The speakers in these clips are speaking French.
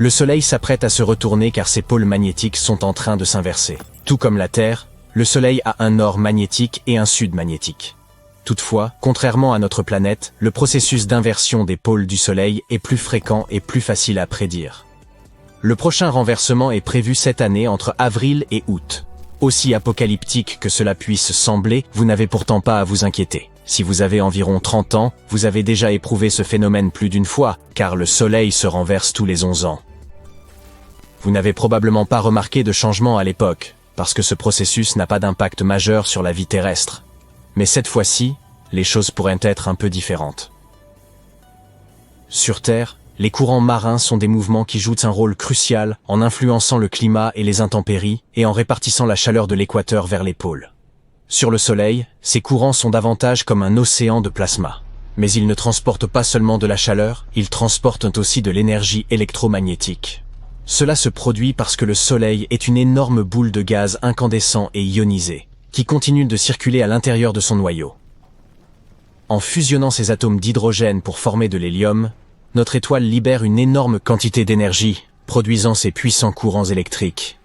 Le Soleil s'apprête à se retourner car ses pôles magnétiques sont en train de s'inverser. Tout comme la Terre, le Soleil a un nord magnétique et un sud magnétique. Toutefois, contrairement à notre planète, le processus d'inversion des pôles du Soleil est plus fréquent et plus facile à prédire. Le prochain renversement est prévu cette année entre avril et août. Aussi apocalyptique que cela puisse sembler, vous n'avez pourtant pas à vous inquiéter. Si vous avez environ 30 ans, vous avez déjà éprouvé ce phénomène plus d'une fois, car le Soleil se renverse tous les 11 ans. Vous n'avez probablement pas remarqué de changement à l'époque, parce que ce processus n'a pas d'impact majeur sur la vie terrestre. Mais cette fois-ci, les choses pourraient être un peu différentes. Sur Terre, les courants marins sont des mouvements qui jouent un rôle crucial en influençant le climat et les intempéries et en répartissant la chaleur de l'équateur vers les pôles. Sur le Soleil, ces courants sont davantage comme un océan de plasma. Mais ils ne transportent pas seulement de la chaleur, ils transportent aussi de l'énergie électromagnétique. Cela se produit parce que le Soleil est une énorme boule de gaz incandescent et ionisé, qui continue de circuler à l'intérieur de son noyau. En fusionnant ces atomes d'hydrogène pour former de l'hélium, notre étoile libère une énorme quantité d'énergie, produisant ces puissants courants électriques.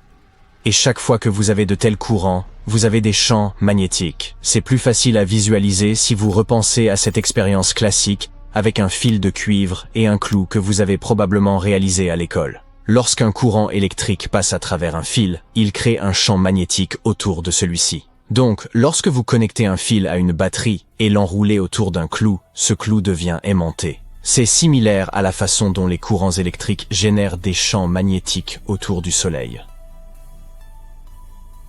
Et chaque fois que vous avez de tels courants, vous avez des champs magnétiques. C'est plus facile à visualiser si vous repensez à cette expérience classique avec un fil de cuivre et un clou que vous avez probablement réalisé à l'école. Lorsqu'un courant électrique passe à travers un fil, il crée un champ magnétique autour de celui-ci. Donc, lorsque vous connectez un fil à une batterie et l'enroulez autour d'un clou, ce clou devient aimanté. C'est similaire à la façon dont les courants électriques génèrent des champs magnétiques autour du Soleil.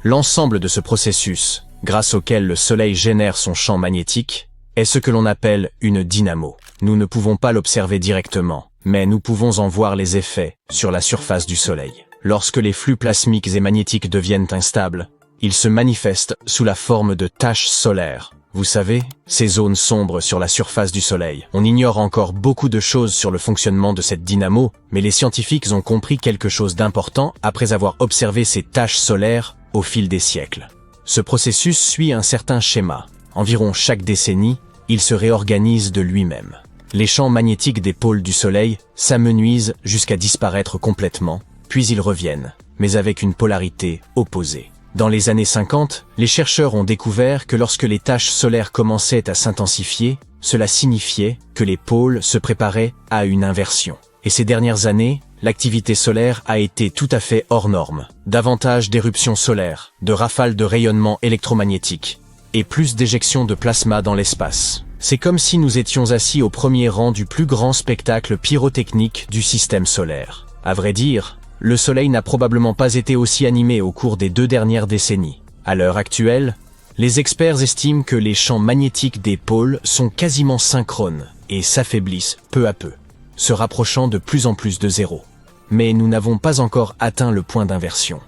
L'ensemble de ce processus, grâce auquel le Soleil génère son champ magnétique, est ce que l'on appelle une dynamo. Nous ne pouvons pas l'observer directement, mais nous pouvons en voir les effets sur la surface du Soleil. Lorsque les flux plasmiques et magnétiques deviennent instables, ils se manifestent sous la forme de taches solaires. Vous savez, ces zones sombres sur la surface du Soleil. On ignore encore beaucoup de choses sur le fonctionnement de cette dynamo, mais les scientifiques ont compris quelque chose d'important après avoir observé ces taches solaires au fil des siècles. Ce processus suit un certain schéma. Environ chaque décennie, il se réorganise de lui-même. Les champs magnétiques des pôles du Soleil s'amenuisent jusqu'à disparaître complètement, puis ils reviennent, mais avec une polarité opposée. Dans les années 50, les chercheurs ont découvert que lorsque les taches solaires commençaient à s'intensifier, cela signifiait que les pôles se préparaient à une inversion. Et ces dernières années, l'activité solaire a été tout à fait hors norme. Davantage d'éruptions solaires, de rafales de rayonnement électromagnétique, et plus d'éjections de plasma dans l'espace. C'est comme si nous étions assis au premier rang du plus grand spectacle pyrotechnique du système solaire. À vrai dire, le Soleil n'a probablement pas été aussi animé au cours des 2 dernières décennies. À l'heure actuelle, les experts estiment que les champs magnétiques des pôles sont quasiment synchrones et s'affaiblissent peu à peu, se rapprochant de plus en plus de zéro. Mais nous n'avons pas encore atteint le point d'inversion.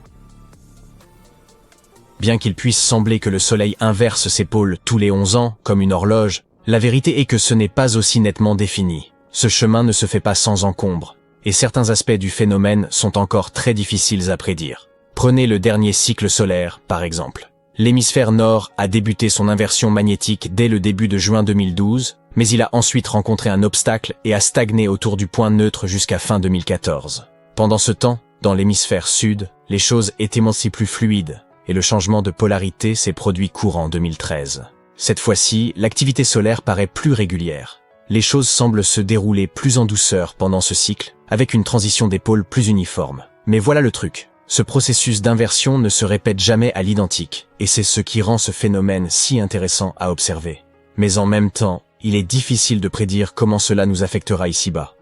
Bien qu'il puisse sembler que le Soleil inverse ses pôles tous les 11 ans, comme une horloge, la vérité est que ce n'est pas aussi nettement défini. Ce chemin ne se fait pas sans encombre, et certains aspects du phénomène sont encore très difficiles à prédire. Prenez le dernier cycle solaire, par exemple. L'hémisphère nord a débuté son inversion magnétique dès le début de juin 2012, mais il a ensuite rencontré un obstacle et a stagné autour du point neutre jusqu'à fin 2014. Pendant ce temps, dans l'hémisphère sud, les choses étaient aussi plus fluides, et le changement de polarité s'est produit courant 2013. Cette fois-ci, l'activité solaire paraît plus régulière. Les choses semblent se dérouler plus en douceur pendant ce cycle, avec une transition des pôles plus uniforme. Mais voilà le truc. Ce processus d'inversion ne se répète jamais à l'identique, et c'est ce qui rend ce phénomène si intéressant à observer. Mais en même temps, il est difficile de prédire comment cela nous affectera ici-bas.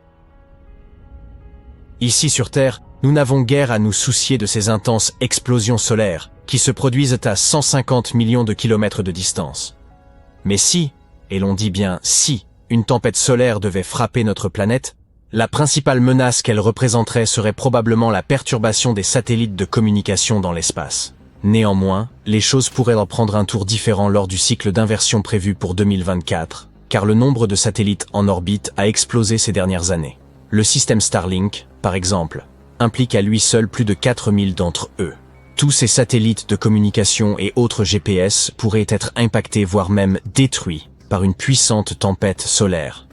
Ici sur Terre, nous n'avons guère à nous soucier de ces intenses explosions solaires, qui se produisent à 150 millions de kilomètres de distance. Mais si, et l'on dit bien si, une tempête solaire devait frapper notre planète, la principale menace qu'elle représenterait serait probablement la perturbation des satellites de communication dans l'espace. Néanmoins, les choses pourraient en prendre un tour différent lors du cycle d'inversion prévu pour 2024, car le nombre de satellites en orbite a explosé ces dernières années. Le système Starlink, par exemple, implique à lui seul plus de 4000 d'entre eux. Tous ces satellites de communication et autres GPS pourraient être impactés voire même détruits par une puissante tempête solaire.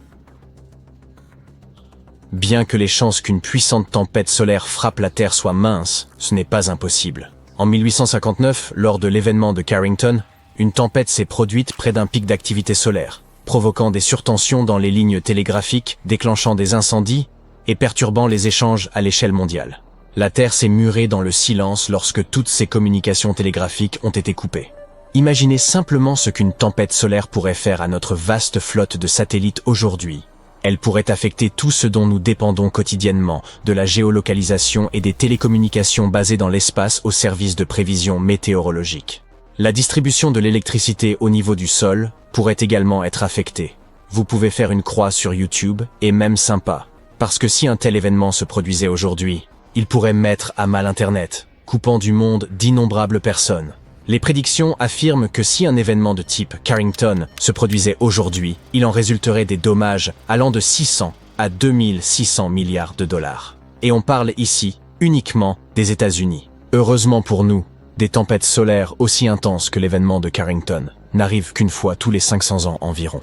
Bien que les chances qu'une puissante tempête solaire frappe la Terre soient minces, ce n'est pas impossible. En 1859, lors de l'événement de Carrington, une tempête s'est produite près d'un pic d'activité solaire, provoquant des surtensions dans les lignes télégraphiques, déclenchant des incendies et perturbant les échanges à l'échelle mondiale. La Terre s'est murée dans le silence lorsque toutes ses communications télégraphiques ont été coupées. Imaginez simplement ce qu'une tempête solaire pourrait faire à notre vaste flotte de satellites aujourd'hui. Elle pourrait affecter tout ce dont nous dépendons quotidiennement, de la géolocalisation et des télécommunications basées dans l'espace au service de prévision météorologique. La distribution de l'électricité au niveau du sol pourrait également être affectée. Vous pouvez faire une croix sur YouTube, et même sympa, parce que si un tel événement se produisait aujourd'hui, il pourrait mettre à mal Internet, coupant du monde d'innombrables personnes. Les prédictions affirment que si un événement de type Carrington se produisait aujourd'hui, il en résulterait des dommages allant de 600 à 2600 milliards de dollars. Et on parle ici uniquement des États-Unis. Heureusement pour nous, des tempêtes solaires aussi intenses que l'événement de Carrington n'arrivent qu'une fois tous les 500 ans environ.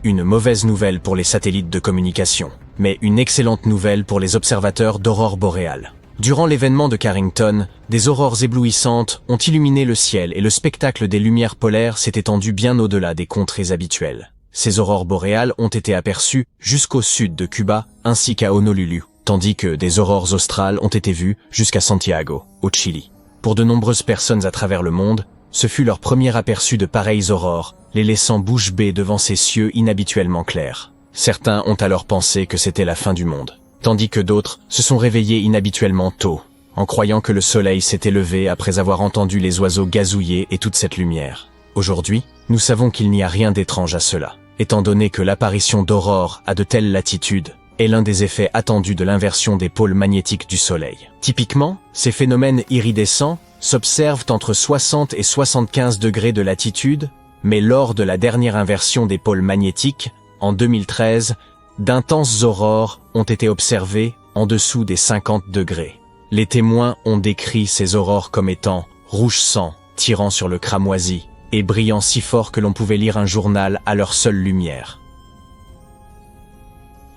Une mauvaise nouvelle pour les satellites de communication, mais une excellente nouvelle pour les observateurs d'aurores boréales. Durant l'événement de Carrington, des aurores éblouissantes ont illuminé le ciel et le spectacle des lumières polaires s'est étendu bien au-delà des contrées habituelles. Ces aurores boréales ont été aperçues jusqu'au sud de Cuba ainsi qu'à Honolulu, tandis que des aurores australes ont été vues jusqu'à Santiago, au Chili. Pour de nombreuses personnes à travers le monde, ce fut leur premier aperçu de pareilles aurores, les laissant bouche bée devant ces cieux inhabituellement clairs. Certains ont alors pensé que c'était la fin du monde, tandis que d'autres se sont réveillés inhabituellement tôt, en croyant que le soleil s'était levé après avoir entendu les oiseaux gazouiller et toute cette lumière. Aujourd'hui, nous savons qu'il n'y a rien d'étrange à cela, étant donné que l'apparition d'aurores à de telles latitudes est l'un des effets attendus de l'inversion des pôles magnétiques du soleil. Typiquement, ces phénomènes iridescents s'observent entre 60 et 75 degrés de latitude, mais lors de la dernière inversion des pôles magnétiques, en 2013, d'intenses aurores ont été observées en dessous des 50 degrés. Les témoins ont décrit ces aurores comme étant rouge sang, tirant sur le cramoisi, et brillant si fort que l'on pouvait lire un journal à leur seule lumière.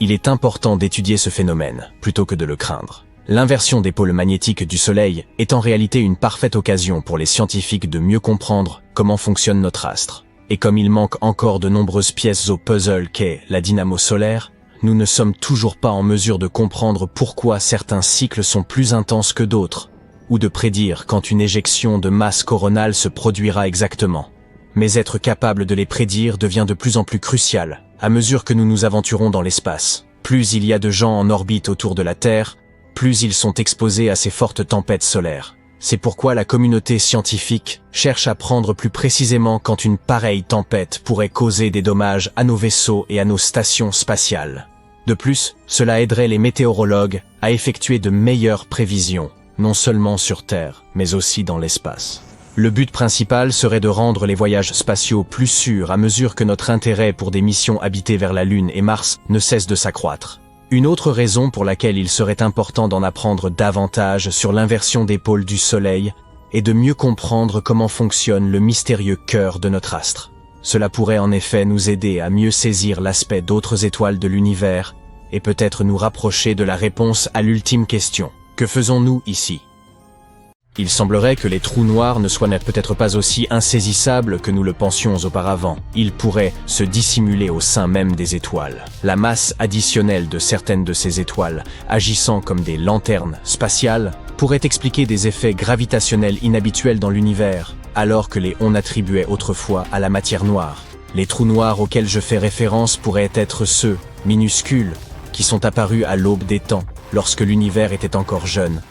Il est important d'étudier ce phénomène, plutôt que de le craindre. L'inversion des pôles magnétiques du Soleil est en réalité une parfaite occasion pour les scientifiques de mieux comprendre comment fonctionne notre astre. Et comme il manque encore de nombreuses pièces au puzzle qu'est la dynamo solaire, nous ne sommes toujours pas en mesure de comprendre pourquoi certains cycles sont plus intenses que d'autres, ou de prédire quand une éjection de masse coronale se produira exactement. Mais être capable de les prédire devient de plus en plus crucial à mesure que nous nous aventurons dans l'espace. Plus il y a de gens en orbite autour de la Terre, plus ils sont exposés à ces fortes tempêtes solaires. C'est pourquoi la communauté scientifique cherche à prendre plus précisément quand une pareille tempête pourrait causer des dommages à nos vaisseaux et à nos stations spatiales. De plus, cela aiderait les météorologues à effectuer de meilleures prévisions, non seulement sur Terre, mais aussi dans l'espace. Le but principal serait de rendre les voyages spatiaux plus sûrs à mesure que notre intérêt pour des missions habitées vers la Lune et Mars ne cesse de s'accroître. Une autre raison pour laquelle il serait important d'en apprendre davantage sur l'inversion des pôles du Soleil est de mieux comprendre comment fonctionne le mystérieux cœur de notre astre. Cela pourrait en effet nous aider à mieux saisir l'aspect d'autres étoiles de l'univers et peut-être nous rapprocher de la réponse à l'ultime question. Que faisons-nous ici ? Il semblerait que les trous noirs ne soient peut-être pas aussi insaisissables que nous le pensions auparavant. Ils pourraient se dissimuler au sein même des étoiles. La masse additionnelle de certaines de ces étoiles, agissant comme des lanternes spatiales, pourrait expliquer des effets gravitationnels inhabituels dans l'univers, alors que on attribuait autrefois à la matière noire. Les trous noirs auxquels je fais référence pourraient être ceux, minuscules, qui sont apparus à l'aube des temps, lorsque l'univers était encore jeune.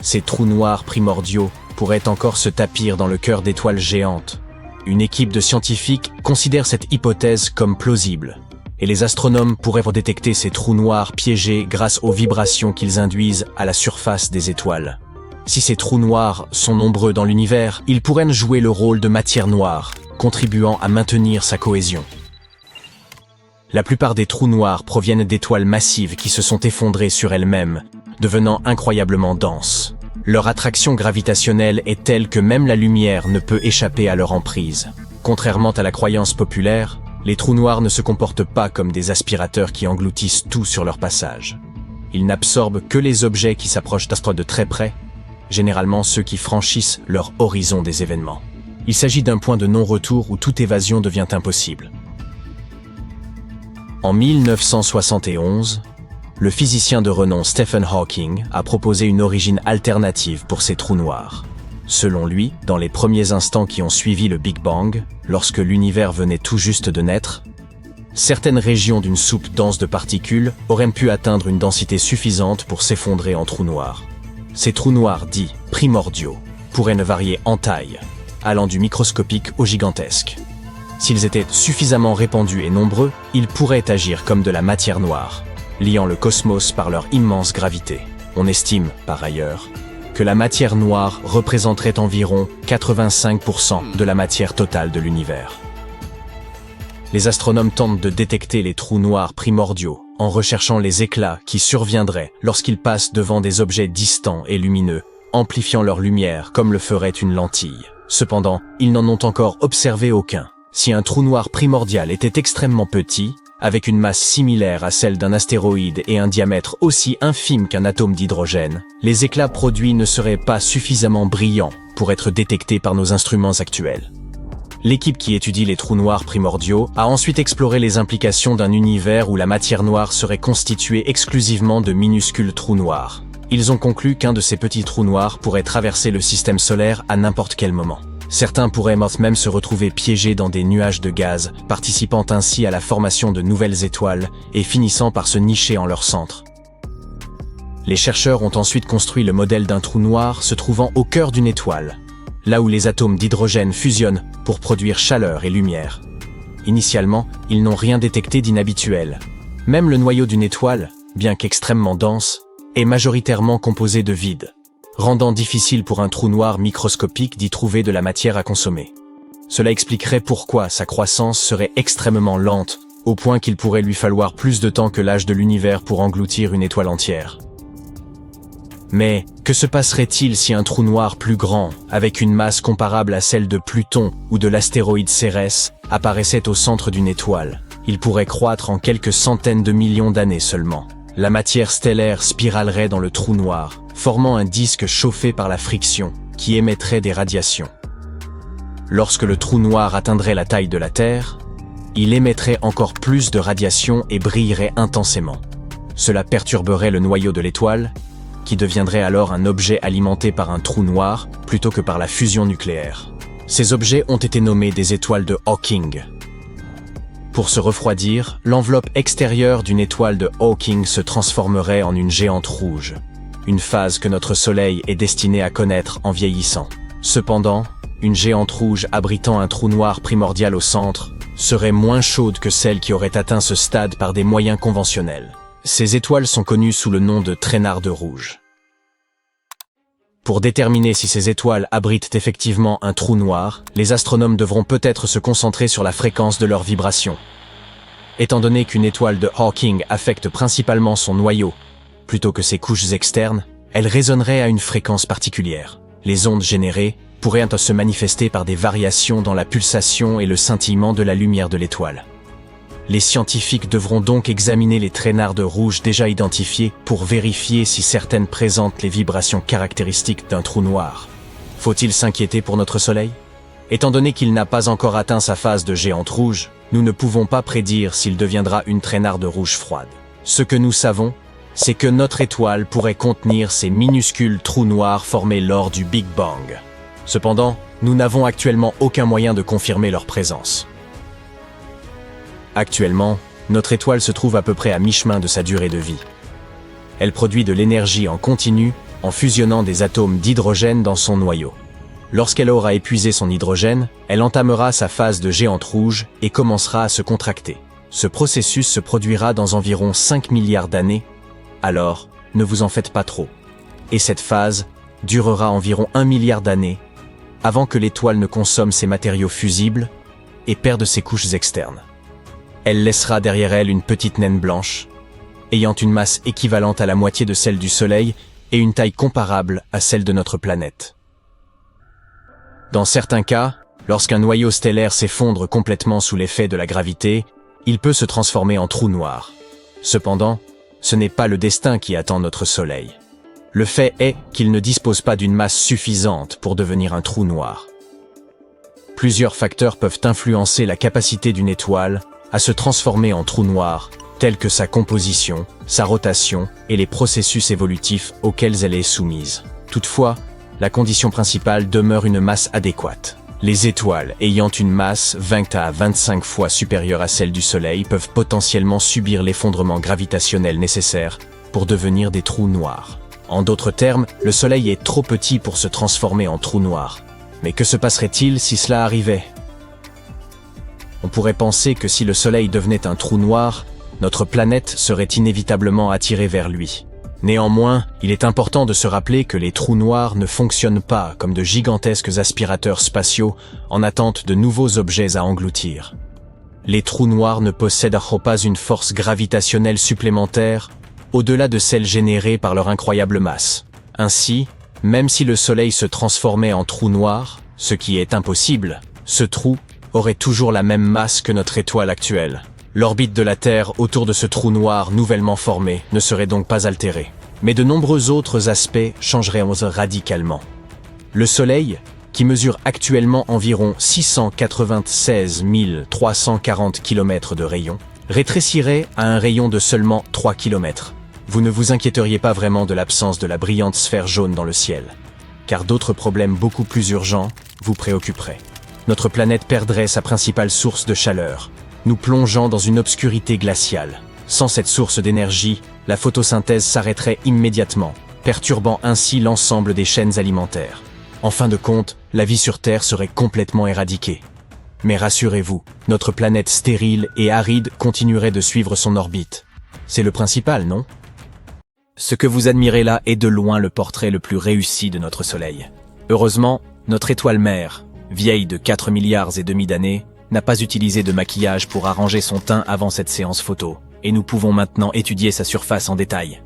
Ces trous noirs primordiaux pourraient encore se tapir dans le cœur d'étoiles géantes. Une équipe de scientifiques considère cette hypothèse comme plausible, et les astronomes pourraient détecter ces trous noirs piégés grâce aux vibrations qu'ils induisent à la surface des étoiles. Si ces trous noirs sont nombreux dans l'univers, ils pourraient jouer le rôle de matière noire, contribuant à maintenir sa cohésion. La plupart des trous noirs proviennent d'étoiles massives qui se sont effondrées sur elles-mêmes, devenant incroyablement denses. Leur attraction gravitationnelle est telle que même la lumière ne peut échapper à leur emprise. Contrairement à la croyance populaire, Les trous noirs ne se comportent pas comme des aspirateurs qui engloutissent tout sur leur passage. Ils n'absorbent que les objets qui s'approchent d'astres de très près, généralement ceux qui franchissent leur horizon des événements. Il s'agit d'un point de non-retour où toute évasion devient impossible. En 1971, le physicien de renom Stephen Hawking a proposé une origine alternative pour ces trous noirs. Selon lui, dans les premiers instants qui ont suivi le Big Bang, lorsque l'univers venait tout juste de naître, certaines régions d'une soupe dense de particules auraient pu atteindre une densité suffisante pour s'effondrer en trous noirs. Ces trous noirs dits primordiaux pourraient ne varier en taille, allant du microscopique au gigantesque. S'ils étaient suffisamment répandus et nombreux, ils pourraient agir comme de la matière noire, liant le cosmos par leur immense gravité. On estime, par ailleurs, que la matière noire représenterait environ 85% de la matière totale de l'univers. Les astronomes tentent de détecter les trous noirs primordiaux en recherchant les éclats qui surviendraient lorsqu'ils passent devant des objets distants et lumineux, amplifiant leur lumière comme le ferait une lentille. Cependant, ils n'en ont encore observé aucun. Si un trou noir primordial était extrêmement petit, avec une masse similaire à celle d'un astéroïde et un diamètre aussi infime qu'un atome d'hydrogène, les éclats produits ne seraient pas suffisamment brillants pour être détectés par nos instruments actuels. L'équipe qui étudie les trous noirs primordiaux a ensuite exploré les implications d'un univers où la matière noire serait constituée exclusivement de minuscules trous noirs. Ils ont conclu qu'un de ces petits trous noirs pourrait traverser le système solaire à n'importe quel moment. Certains pourraient même se retrouver piégés dans des nuages de gaz, participant ainsi à la formation de nouvelles étoiles et finissant par se nicher en leur centre. Les chercheurs ont ensuite construit le modèle d'un trou noir se trouvant au cœur d'une étoile, là où les atomes d'hydrogène fusionnent pour produire chaleur et lumière. Initialement, ils n'ont rien détecté d'inhabituel. Même le noyau d'une étoile, bien qu'extrêmement dense, est majoritairement composé de vide, rendant difficile pour un trou noir microscopique d'y trouver de la matière à consommer. Cela expliquerait pourquoi sa croissance serait extrêmement lente, au point qu'il pourrait lui falloir plus de temps que l'âge de l'univers pour engloutir une étoile entière. Mais que se passerait-il si un trou noir plus grand, avec une masse comparable à celle de Pluton ou de l'astéroïde Cérès, apparaissait au centre d'une étoile? Il pourrait croître en quelques centaines de millions d'années seulement. La matière stellaire spiralerait dans le trou noir, formant un disque chauffé par la friction, qui émettrait des radiations. Lorsque le trou noir atteindrait la taille de la Terre, il émettrait encore plus de radiations et brillerait intensément. Cela perturberait le noyau de l'étoile, qui deviendrait alors un objet alimenté par un trou noir plutôt que par la fusion nucléaire. Ces objets ont été nommés des étoiles de Hawking. Pour se refroidir, l'enveloppe extérieure d'une étoile de Hawking se transformerait en une géante rouge, une phase que notre Soleil est destiné à connaître en vieillissant. Cependant, une géante rouge abritant un trou noir primordial au centre serait moins chaude que celle qui aurait atteint ce stade par des moyens conventionnels. Ces étoiles sont connues sous le nom de traînardes rouges. Pour déterminer si ces étoiles abritent effectivement un trou noir, les astronomes devront peut-être se concentrer sur la fréquence de leurs vibrations. Étant donné qu'une étoile de Hawking affecte principalement son noyau, plutôt que ses couches externes, elle résonnerait à une fréquence particulière. Les ondes générées pourraient se manifester par des variations dans la pulsation et le scintillement de la lumière de l'étoile. Les scientifiques devront donc examiner les traînardes rouges déjà identifiées pour vérifier si certaines présentent les vibrations caractéristiques d'un trou noir. Faut-il s'inquiéter pour notre Soleil? Étant donné qu'il n'a pas encore atteint sa phase de géante rouge, nous ne pouvons pas prédire s'il deviendra une traînarde rouge froide. Ce que nous savons, c'est que notre étoile pourrait contenir ces minuscules trous noirs formés lors du Big Bang. Cependant, nous n'avons actuellement aucun moyen de confirmer leur présence. Actuellement, notre étoile se trouve à peu près à mi-chemin de sa durée de vie. Elle produit de l'énergie en continu en fusionnant des atomes d'hydrogène dans son noyau. Lorsqu'elle aura épuisé son hydrogène, elle entamera sa phase de géante rouge et commencera à se contracter. Ce processus se produira dans environ 5 milliards d'années, alors ne vous en faites pas trop. Et cette phase durera environ 1 milliard d'années avant que l'étoile ne consomme ses matériaux fusibles et perde ses couches externes. Elle laissera derrière elle une petite naine blanche, ayant une masse équivalente à la moitié de celle du Soleil et une taille comparable à celle de notre planète. Dans certains cas, Lorsqu'un noyau stellaire s'effondre complètement sous l'effet de la gravité, il peut se transformer en trou noir. Cependant, ce n'est pas le destin qui attend notre Soleil. Le fait est qu'il ne dispose pas d'une masse suffisante pour devenir un trou noir. Plusieurs facteurs peuvent influencer la capacité d'une étoile à se transformer en trou noir, tels que sa composition, sa rotation et les processus évolutifs auxquels elle est soumise. Toutefois, la condition principale demeure une masse adéquate. Les étoiles ayant une masse 20 à 25 fois supérieure à celle du Soleil peuvent potentiellement subir l'effondrement gravitationnel nécessaire pour devenir des trous noirs. En d'autres termes, le Soleil est trop petit pour se transformer en trou noir. Mais que se passerait-il si cela arrivait? On pourrait penser que si le Soleil devenait un trou noir, notre planète serait inévitablement attirée vers lui. Néanmoins, il est important de se rappeler que les trous noirs ne fonctionnent pas comme de gigantesques aspirateurs spatiaux en attente de nouveaux objets à engloutir. Les trous noirs ne possèdent pas une force gravitationnelle supplémentaire au-delà de celle générée par leur incroyable masse. Ainsi, même si le Soleil se transformait en trou noir, ce qui est impossible, ce trou aurait toujours la même masse que notre étoile actuelle. L'orbite de la Terre autour de ce trou noir nouvellement formé ne serait donc pas altérée. Mais de nombreux autres aspects changeraient radicalement. Le Soleil, qui mesure actuellement environ 696 340 km de rayon, rétrécirait à un rayon de seulement 3 km. Vous ne vous inquiéteriez pas vraiment de l'absence de la brillante sphère jaune dans le ciel, car d'autres problèmes beaucoup plus urgents vous préoccuperaient. Notre planète perdrait sa principale source de chaleur, nous plongeant dans une obscurité glaciale. Sans cette source d'énergie, la photosynthèse s'arrêterait immédiatement, perturbant ainsi l'ensemble des chaînes alimentaires. En fin de compte, la vie sur Terre serait complètement éradiquée. Mais rassurez-vous, notre planète stérile et aride continuerait de suivre son orbite. C'est le principal, non? Ce que vous admirez là est de loin le portrait le plus réussi de notre Soleil. Heureusement, notre étoile mère, vieille de 4 milliards et demi d'années, n'a pas utilisé de maquillage pour arranger son teint avant cette séance photo, et nous pouvons maintenant étudier sa surface en détail.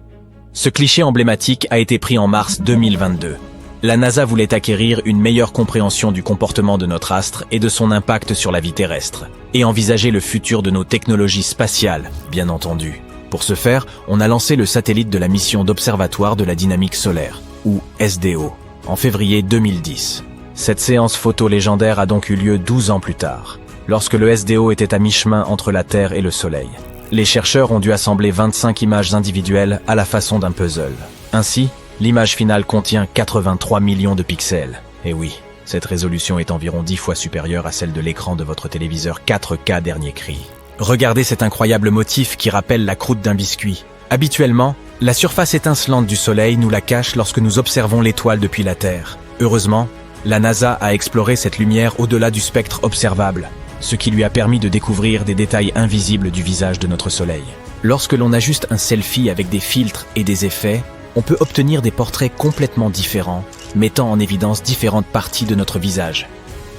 Ce cliché emblématique a été pris en mars 2022. La NASA voulait acquérir une meilleure compréhension du comportement de notre astre et de son impact sur la vie terrestre, et envisager le futur de nos technologies spatiales, bien entendu. Pour ce faire, on a lancé le satellite de la mission d'observatoire de la dynamique solaire, ou SDO, en février 2010. Cette séance photo légendaire a donc eu lieu 12 ans plus tard, lorsque le SDO était à mi-chemin entre la Terre et le Soleil. Les chercheurs ont dû assembler 25 images individuelles à la façon d'un puzzle. Ainsi, l'image finale contient 83 millions de pixels. Et oui, cette résolution est environ 10 fois supérieure à celle de l'écran de votre téléviseur 4K dernier cri. Regardez cet incroyable motif qui rappelle la croûte d'un biscuit. Habituellement, la surface étincelante du Soleil nous la cache lorsque nous observons l'étoile depuis la Terre. Heureusement, la NASA a exploré cette lumière au-delà du spectre observable, ce qui lui a permis de découvrir des détails invisibles du visage de notre Soleil. Lorsque l'on ajuste un selfie avec des filtres et des effets, on peut obtenir des portraits complètement différents, mettant en évidence différentes parties de notre visage,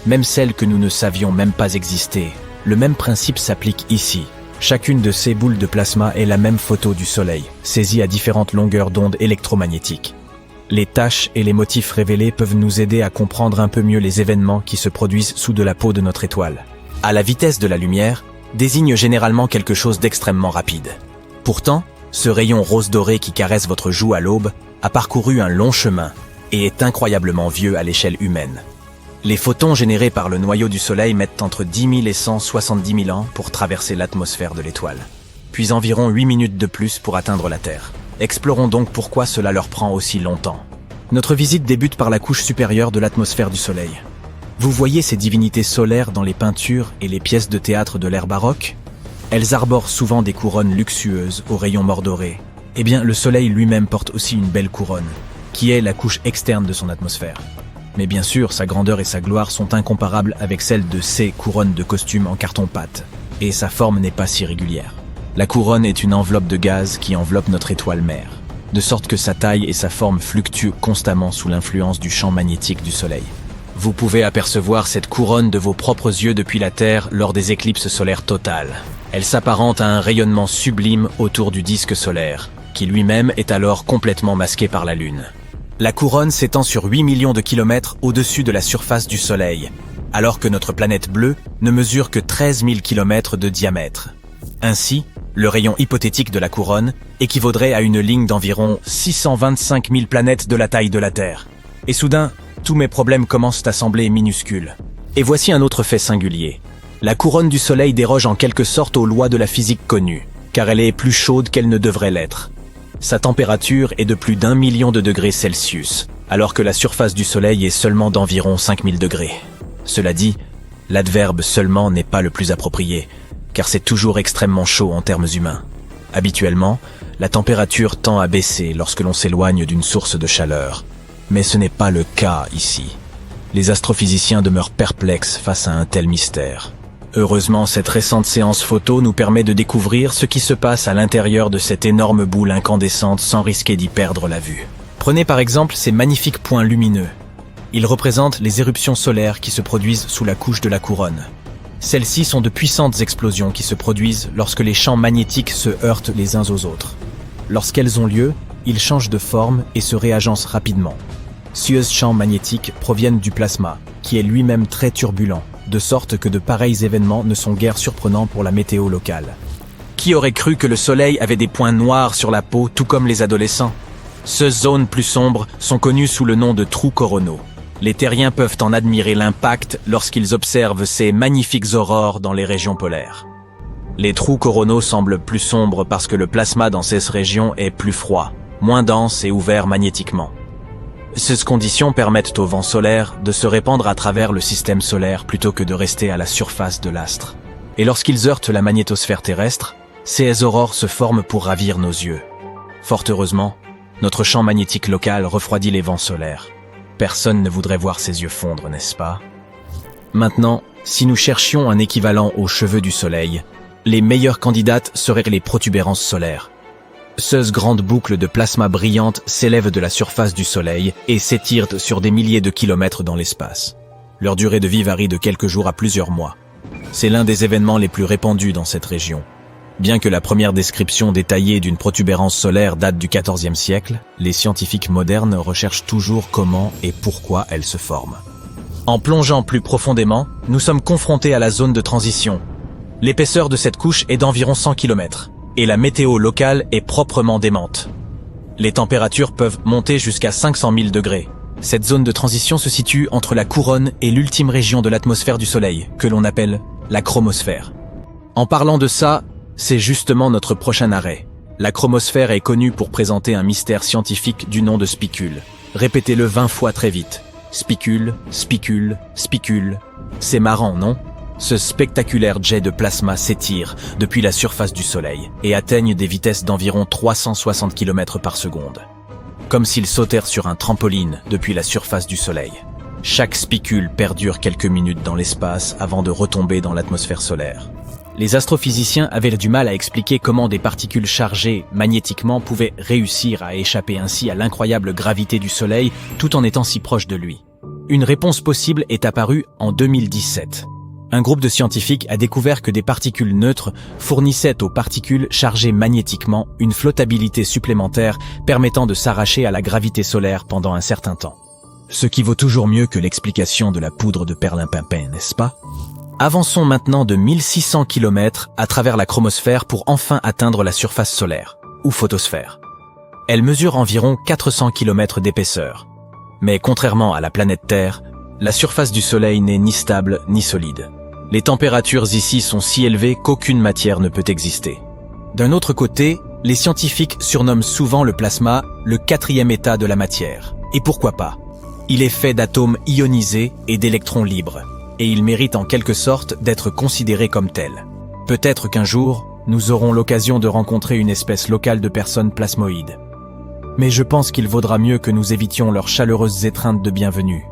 même celles que nous ne savions même pas exister. Le même principe s'applique ici. Chacune de ces boules de plasma est la même photo du Soleil, saisie à différentes longueurs d'onde électromagnétiques. Les taches et les motifs révélés peuvent nous aider à comprendre un peu mieux les événements qui se produisent sous de la peau de notre étoile. À la vitesse de la lumière, désigne généralement quelque chose d'extrêmement rapide. Pourtant, ce rayon rose doré qui caresse votre joue à l'aube a parcouru un long chemin et est incroyablement vieux à l'échelle humaine. Les photons générés par le noyau du Soleil mettent entre 10 000 et 170 000 ans pour traverser l'atmosphère de l'étoile, puis environ 8 minutes de plus pour atteindre la Terre. Explorons donc pourquoi cela leur prend aussi longtemps. Notre visite débute par la couche supérieure de l'atmosphère du Soleil. Vous voyez ces divinités solaires dans les peintures et les pièces de théâtre de l'ère baroque? Elles arborent souvent des couronnes luxueuses aux rayons mordorés. Eh bien, le Soleil lui-même porte aussi une belle couronne, qui est la couche externe de son atmosphère. Mais bien sûr, sa grandeur et sa gloire sont incomparables avec celles de ces couronnes de costumes en carton-pâte, et sa forme n'est pas si régulière. La couronne est une enveloppe de gaz qui enveloppe notre étoile mère, de sorte que sa taille et sa forme fluctuent constamment sous l'influence du champ magnétique du Soleil. Vous pouvez apercevoir cette couronne de vos propres yeux depuis la Terre lors des éclipses solaires totales. Elle s'apparente à un rayonnement sublime autour du disque solaire, qui lui-même est alors complètement masqué par la Lune. La couronne s'étend sur 8 millions de kilomètres au-dessus de la surface du Soleil, alors que notre planète bleue ne mesure que 13 000 kilomètres de diamètre. Ainsi, le rayon hypothétique de la couronne équivaudrait à une ligne d'environ 625 000 planètes de la taille de la Terre. Et soudain, tous mes problèmes commencent à sembler minuscules. Et voici un autre fait singulier. La couronne du Soleil déroge en quelque sorte aux lois de la physique connue, car elle est plus chaude qu'elle ne devrait l'être. Sa température est de plus d'1 million de degrés Celsius, alors que la surface du Soleil est seulement d'environ 5000 degrés. Cela dit, l'adverbe « seulement » n'est pas le plus approprié, car c'est toujours extrêmement chaud en termes humains. Habituellement, la température tend à baisser lorsque l'on s'éloigne d'une source de chaleur. Mais ce n'est pas le cas ici. Les astrophysiciens demeurent perplexes face à un tel mystère. Heureusement, cette récente séance photo nous permet de découvrir ce qui se passe à l'intérieur de cette énorme boule incandescente sans risquer d'y perdre la vue. Prenez par exemple ces magnifiques points lumineux. Ils représentent les éruptions solaires qui se produisent sous la couche de la couronne. Celles-ci sont de puissantes explosions qui se produisent lorsque les champs magnétiques se heurtent les uns aux autres. Lorsqu'elles ont lieu, ils changent de forme et se réagencent rapidement. Ces champs magnétiques proviennent du plasma, qui est lui-même très turbulent, de sorte que de pareils événements ne sont guère surprenants pour la météo locale. Qui aurait cru que le Soleil avait des points noirs sur la peau, tout comme les adolescents? Ces zones plus sombres sont connues sous le nom de trous coronaux. Les terriens peuvent en admirer l'impact lorsqu'ils observent ces magnifiques aurores dans les régions polaires. Les trous coronaux semblent plus sombres parce que le plasma dans ces régions est plus froid, moins dense et ouvert magnétiquement. Ces conditions permettent aux vents solaires de se répandre à travers le système solaire plutôt que de rester à la surface de l'astre. Et lorsqu'ils heurtent la magnétosphère terrestre, ces aurores se forment pour ravir nos yeux. Fort heureusement, notre champ magnétique local refroidit les vents solaires. Personne ne voudrait voir ses yeux fondre, n'est-ce pas? Maintenant, si nous cherchions un équivalent aux cheveux du Soleil, les meilleures candidates seraient les protubérances solaires. Ces grandes boucles de plasma brillante s'élèvent de la surface du Soleil et s'étirent sur des milliers de kilomètres dans l'espace. Leur durée de vie varie de quelques jours à plusieurs mois. C'est l'un des événements les plus répandus dans cette région. Bien que la première description détaillée d'une protubérance solaire date du XIVe siècle, les scientifiques modernes recherchent toujours comment et pourquoi elle se forme. En plongeant plus profondément, nous sommes confrontés à la zone de transition. L'épaisseur de cette couche est d'environ 100 km. Et la météo locale est proprement démente. Les températures peuvent monter jusqu'à 500 000 degrés. Cette zone de transition se situe entre la couronne et l'ultime région de l'atmosphère du Soleil, que l'on appelle la chromosphère. En parlant de ça, c'est justement notre prochain arrêt. La chromosphère est connue pour présenter un mystère scientifique du nom de spicule. Répétez-le 20 fois très vite. Spicule, spicule, spicule. C'est marrant, non ? Ce spectaculaire jet de plasma s'étire depuis la surface du Soleil et atteigne des vitesses d'environ 360 km par seconde. Comme s'ils sautèrent sur un trampoline depuis la surface du Soleil. Chaque spicule perdure quelques minutes dans l'espace avant de retomber dans l'atmosphère solaire. Les astrophysiciens avaient du mal à expliquer comment des particules chargées magnétiquement pouvaient réussir à échapper ainsi à l'incroyable gravité du Soleil tout en étant si proche de lui. Une réponse possible est apparue en 2017. Un groupe de scientifiques a découvert que des particules neutres fournissaient aux particules chargées magnétiquement une flottabilité supplémentaire permettant de s'arracher à la gravité solaire pendant un certain temps. Ce qui vaut toujours mieux que l'explication de la poudre de perlimpinpin, n'est-ce pas? Avançons maintenant de 1600 km à travers la chromosphère pour enfin atteindre la surface solaire, ou photosphère. Elle mesure environ 400 km d'épaisseur. Mais contrairement à la planète Terre, la surface du Soleil n'est ni stable ni solide. Les températures ici sont si élevées qu'aucune matière ne peut exister. D'un autre côté, les scientifiques surnomment souvent le plasma le quatrième état de la matière. Et pourquoi pas? Il est fait d'atomes ionisés et d'électrons libres, et il mérite en quelque sorte d'être considéré comme tel. Peut-être qu'un jour, nous aurons l'occasion de rencontrer une espèce locale de personnes plasmoïdes. Mais je pense qu'il vaudra mieux que nous évitions leurs chaleureuses étreintes de bienvenue.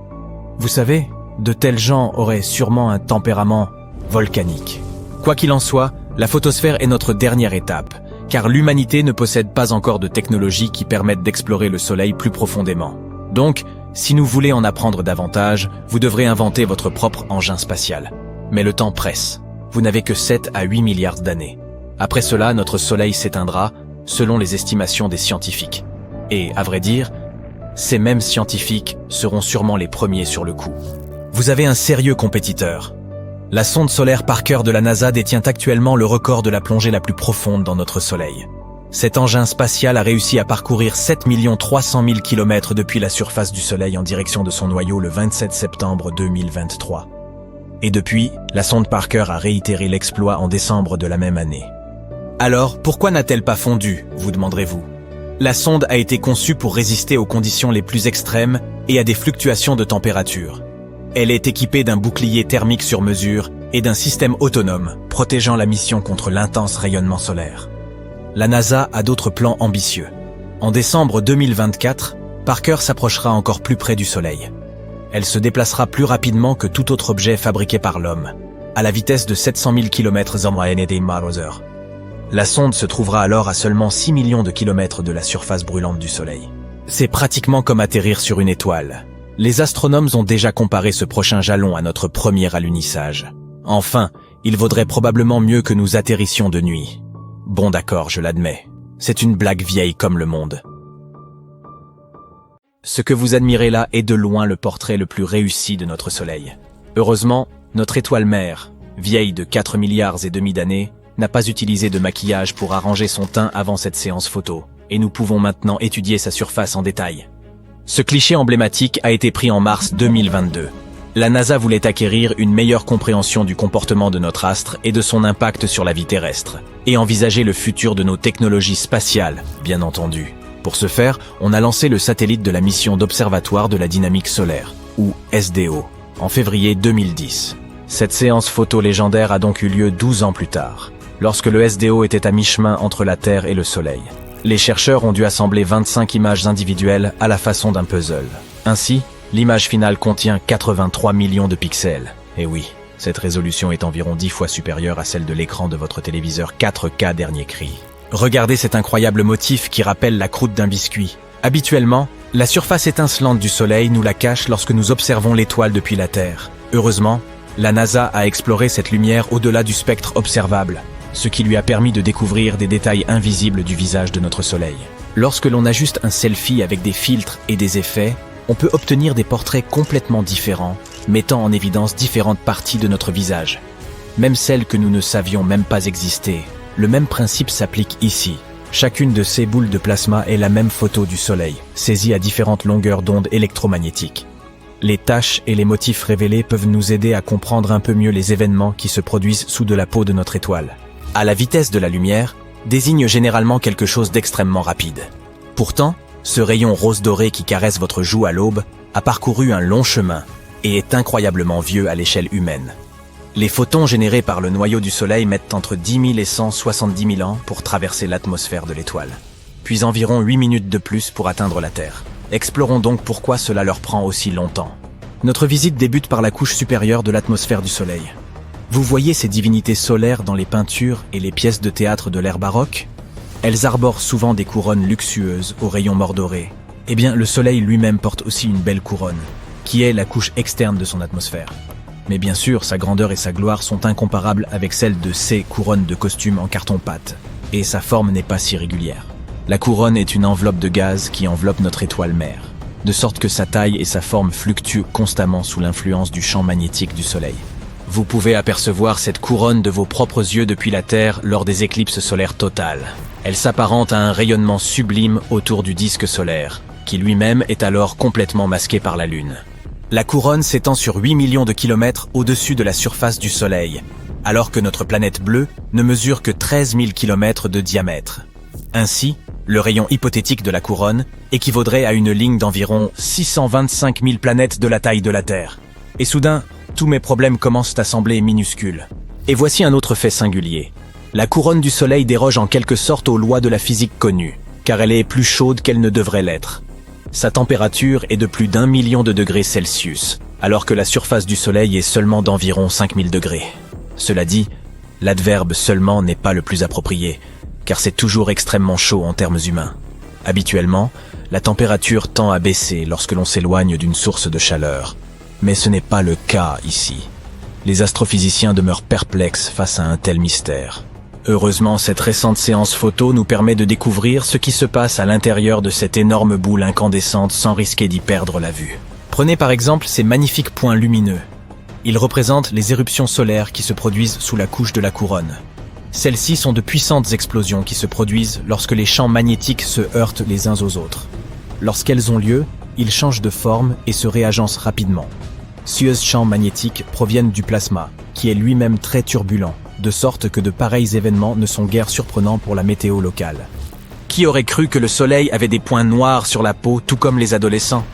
Vous savez, de tels gens auraient sûrement un tempérament volcanique. Quoi qu'il en soit, la photosphère est notre dernière étape, car l'humanité ne possède pas encore de technologies qui permettent d'explorer le Soleil plus profondément. Donc, si nous voulons en apprendre davantage, vous devrez inventer votre propre engin spatial. Mais le temps presse. Vous n'avez que 7 à 8 milliards d'années. Après cela, notre Soleil s'éteindra, selon les estimations des scientifiques. Et, à vrai dire, ces mêmes scientifiques seront sûrement les premiers sur le coup. Vous avez un sérieux compétiteur. La sonde solaire Parker de la NASA détient actuellement le record de la plongée la plus profonde dans notre Soleil. Cet engin spatial a réussi à parcourir 7 300 000 km depuis la surface du Soleil en direction de son noyau le 27 septembre 2023. Et depuis, la sonde Parker a réitéré l'exploit en décembre de la même année. Alors, pourquoi n'a-t-elle pas fondu, vous demanderez-vous? La sonde a été conçue pour résister aux conditions les plus extrêmes et à des fluctuations de température. Elle est équipée d'un bouclier thermique sur mesure et d'un système autonome, protégeant la mission contre l'intense rayonnement solaire. La NASA a d'autres plans ambitieux. En décembre 2024, Parker s'approchera encore plus près du Soleil. Elle se déplacera plus rapidement que tout autre objet fabriqué par l'homme, à la vitesse de 700 000 km en moyenne par heure. La sonde se trouvera alors à seulement 6 millions de kilomètres de la surface brûlante du Soleil. C'est pratiquement comme atterrir sur une étoile. Les astronomes ont déjà comparé ce prochain jalon à notre premier alunissage. Enfin, il vaudrait probablement mieux que nous atterrissions de nuit. Bon d'accord, je l'admets. C'est une blague vieille comme le monde. Ce que vous admirez là est de loin le portrait le plus réussi de notre Soleil. Heureusement, notre étoile mère, vieille de 4 milliards et demi d'années, n'a pas utilisé de maquillage pour arranger son teint avant cette séance photo, et nous pouvons maintenant étudier sa surface en détail. Ce cliché emblématique a été pris en mars 2022. La NASA voulait acquérir une meilleure compréhension du comportement de notre astre et de son impact sur la vie terrestre, et envisager le futur de nos technologies spatiales, bien entendu. Pour ce faire, on a lancé le satellite de la mission d'observatoire de la dynamique solaire, ou SDO, en février 2010. Cette séance photo légendaire a donc eu lieu 12 ans plus tard, lorsque le SDO était à mi-chemin entre la Terre et le Soleil. Les chercheurs ont dû assembler 25 images individuelles à la façon d'un puzzle. Ainsi, l'image finale contient 83 millions de pixels. Et oui, cette résolution est environ 10 fois supérieure à celle de l'écran de votre téléviseur 4K dernier cri. Regardez cet incroyable motif qui rappelle la croûte d'un biscuit. Habituellement, la surface étincelante du Soleil nous la cache lorsque nous observons l'étoile depuis la Terre. Heureusement, la NASA a exploré cette lumière au-delà du spectre observable, ce qui lui a permis de découvrir des détails invisibles du visage de notre Soleil. Lorsque l'on ajuste un selfie avec des filtres et des effets, on peut obtenir des portraits complètement différents, mettant en évidence différentes parties de notre visage. Même celles que nous ne savions même pas exister. Le même principe s'applique ici. Chacune de ces boules de plasma est la même photo du Soleil, saisie à différentes longueurs d'onde électromagnétiques. Les taches et les motifs révélés peuvent nous aider à comprendre un peu mieux les événements qui se produisent sous de la peau de notre étoile. À la vitesse de la lumière, désigne généralement quelque chose d'extrêmement rapide. Pourtant, ce rayon rose doré qui caresse votre joue à l'aube a parcouru un long chemin et est incroyablement vieux à l'échelle humaine. Les photons générés par le noyau du Soleil mettent entre 10 000 et 170 000 ans pour traverser l'atmosphère de l'étoile, puis environ 8 minutes de plus pour atteindre la Terre. Explorons donc pourquoi cela leur prend aussi longtemps. Notre visite débute par la couche supérieure de l'atmosphère du Soleil. Vous voyez ces divinités solaires dans les peintures et les pièces de théâtre de l'ère baroque? Elles arborent souvent des couronnes luxueuses aux rayons mordorés. Eh bien, le Soleil lui-même porte aussi une belle couronne, qui est la couche externe de son atmosphère. Mais bien sûr, sa grandeur et sa gloire sont incomparables avec celles de ces couronnes de costumes en carton-pâte, et sa forme n'est pas si régulière. La couronne est une enveloppe de gaz qui enveloppe notre étoile mère, de sorte que sa taille et sa forme fluctuent constamment sous l'influence du champ magnétique du Soleil. Vous pouvez apercevoir cette couronne de vos propres yeux depuis la Terre lors des éclipses solaires totales. Elle s'apparente à un rayonnement sublime autour du disque solaire, qui lui-même est alors complètement masqué par la Lune. La couronne s'étend sur 8 millions de kilomètres au-dessus de la surface du Soleil, alors que notre planète bleue ne mesure que 13 000 kilomètres de diamètre. Ainsi, le rayon hypothétique de la couronne équivaudrait à une ligne d'environ 625 000 planètes de la taille de la Terre. Et soudain, tous mes problèmes commencent à sembler minuscules. Et voici un autre fait singulier. La couronne du Soleil déroge en quelque sorte aux lois de la physique connues, car elle est plus chaude qu'elle ne devrait l'être. Sa température est de plus d'1 million de degrés Celsius, alors que la surface du Soleil est seulement d'environ 5000 degrés. Cela dit, l'adverbe seulement n'est pas le plus approprié, car c'est toujours extrêmement chaud en termes humains. Habituellement, la température tend à baisser lorsque l'on s'éloigne d'une source de chaleur. Mais ce n'est pas le cas ici. Les astrophysiciens demeurent perplexes face à un tel mystère. Heureusement, cette récente séance photo nous permet de découvrir ce qui se passe à l'intérieur de cette énorme boule incandescente sans risquer d'y perdre la vue. Prenez par exemple ces magnifiques points lumineux. Ils représentent les éruptions solaires qui se produisent sous la couche de la couronne. Celles-ci sont de puissantes explosions qui se produisent lorsque les champs magnétiques se heurtent les uns aux autres. Lorsqu'elles ont lieu, ils changent de forme et se réagencent rapidement. Ces champs magnétiques proviennent du plasma, qui est lui-même très turbulent, de sorte que de pareils événements ne sont guère surprenants pour la météo locale. Qui aurait cru que le soleil avait des points noirs sur la peau, tout comme les adolescents?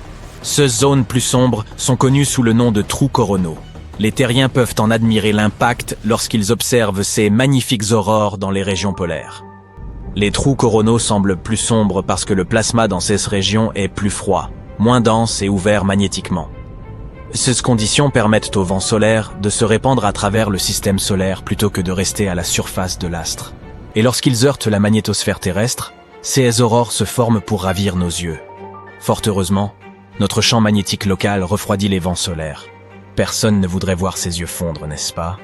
Ces zones plus sombres sont connues sous le nom de trous coronaux. Les terriens peuvent en admirer l'impact lorsqu'ils observent ces magnifiques aurores dans les régions polaires. Les trous coronaux semblent plus sombres parce que le plasma dans ces régions est plus froid, moins dense et ouvert magnétiquement. Ces conditions permettent au vent solaire de se répandre à travers le système solaire plutôt que de rester à la surface de l'astre. Et lorsqu'ils heurtent la magnétosphère terrestre, ces aurores se forment pour ravir nos yeux. Fort heureusement, notre champ magnétique local refroidit les vents solaires. Personne ne voudrait voir ses yeux fondre, n'est-ce pas?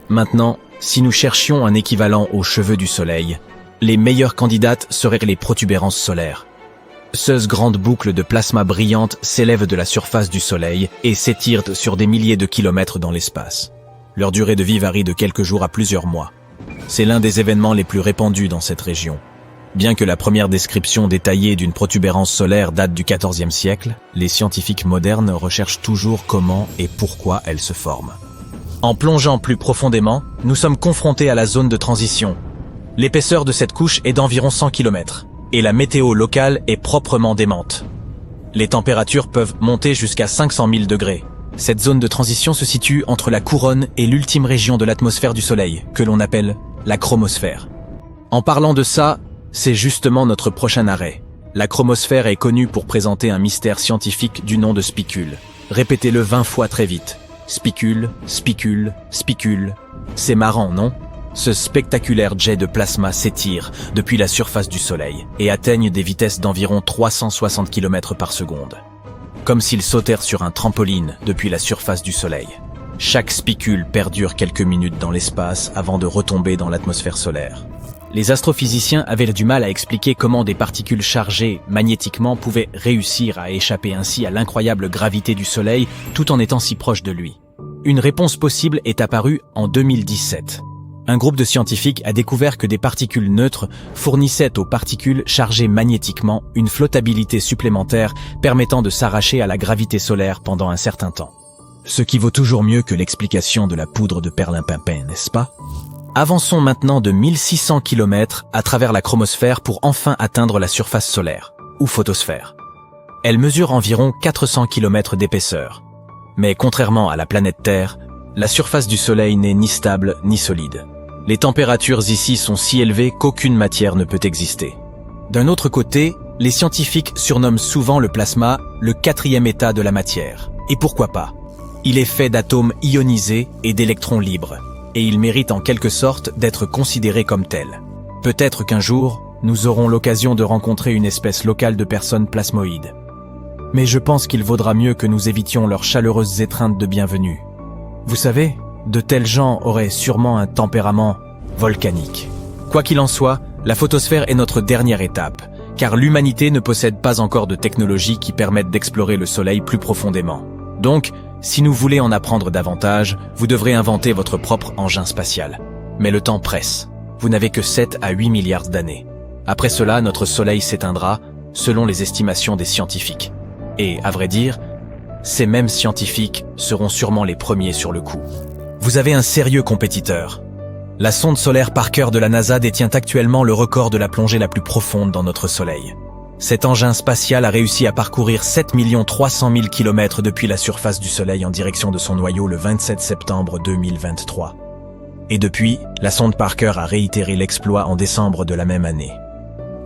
Maintenant, si nous cherchions un équivalent aux cheveux du soleil, les meilleures candidates seraient les protubérances solaires. Ces grandes boucles de plasma brillantes s'élèvent de la surface du soleil et s'étirent sur des milliers de kilomètres dans l'espace. Leur durée de vie varie de quelques jours à plusieurs mois. C'est l'un des événements les plus répandus dans cette région. Bien que la première description détaillée d'une protubérance solaire date du XIVe siècle, les scientifiques modernes recherchent toujours comment et pourquoi elle se forme. En plongeant plus profondément, nous sommes confrontés à la zone de transition. L'épaisseur de cette couche est d'environ 100 km, et la météo locale est proprement démente. Les températures peuvent monter jusqu'à 500 000 degrés. Cette zone de transition se situe entre la couronne et l'ultime région de l'atmosphère du Soleil, que l'on appelle la chromosphère. En parlant de ça, c'est justement notre prochain arrêt. La chromosphère est connue pour présenter un mystère scientifique du nom de spicule. Répétez-le 20 fois très vite. Spicule, spicule, spicule. C'est marrant, non? Ce spectaculaire jet de plasma s'étire depuis la surface du Soleil et atteigne des vitesses d'environ 360 km par seconde. Comme s'ils sautèrent sur un trampoline depuis la surface du Soleil. Chaque spicule perdure quelques minutes dans l'espace avant de retomber dans l'atmosphère solaire. Les astrophysiciens avaient du mal à expliquer comment des particules chargées magnétiquement pouvaient réussir à échapper ainsi à l'incroyable gravité du Soleil tout en étant si proches de lui. Une réponse possible est apparue en 2017. Un groupe de scientifiques a découvert que des particules neutres fournissaient aux particules chargées magnétiquement une flottabilité supplémentaire permettant de s'arracher à la gravité solaire pendant un certain temps. Ce qui vaut toujours mieux que l'explication de la poudre de perlimpinpin, n'est-ce pas? Avançons maintenant de 1600 km à travers la chromosphère pour enfin atteindre la surface solaire, ou photosphère. Elle mesure environ 400 km d'épaisseur. Mais contrairement à la planète Terre, la surface du Soleil n'est ni stable ni solide. Les températures ici sont si élevées qu'aucune matière ne peut exister. D'un autre côté, les scientifiques surnomment souvent le plasma le quatrième état de la matière. Et pourquoi pas? Il est fait d'atomes ionisés et d'électrons libres. Et il mérite en quelque sorte d'être considéré comme tel. Peut-être qu'un jour, nous aurons l'occasion de rencontrer une espèce locale de personnes plasmoïdes. Mais je pense qu'il vaudra mieux que nous évitions leurs chaleureuses étreintes de bienvenue. Vous savez, de tels gens auraient sûrement un tempérament volcanique. Quoi qu'il en soit, la photosphère est notre dernière étape, car l'humanité ne possède pas encore de technologies qui permettent d'explorer le Soleil plus profondément. Donc, si nous voulons en apprendre davantage, vous devrez inventer votre propre engin spatial. Mais le temps presse. Vous n'avez que 7 à 8 milliards d'années. Après cela, notre Soleil s'éteindra, selon les estimations des scientifiques. Et, à vrai dire, ces mêmes scientifiques seront sûrement les premiers sur le coup. Vous avez un sérieux compétiteur. La sonde solaire Parker de la NASA détient actuellement le record de la plongée la plus profonde dans notre Soleil. Cet engin spatial a réussi à parcourir 7 300 000 km depuis la surface du Soleil en direction de son noyau le 27 septembre 2023. Et depuis, la sonde Parker a réitéré l'exploit en décembre de la même année.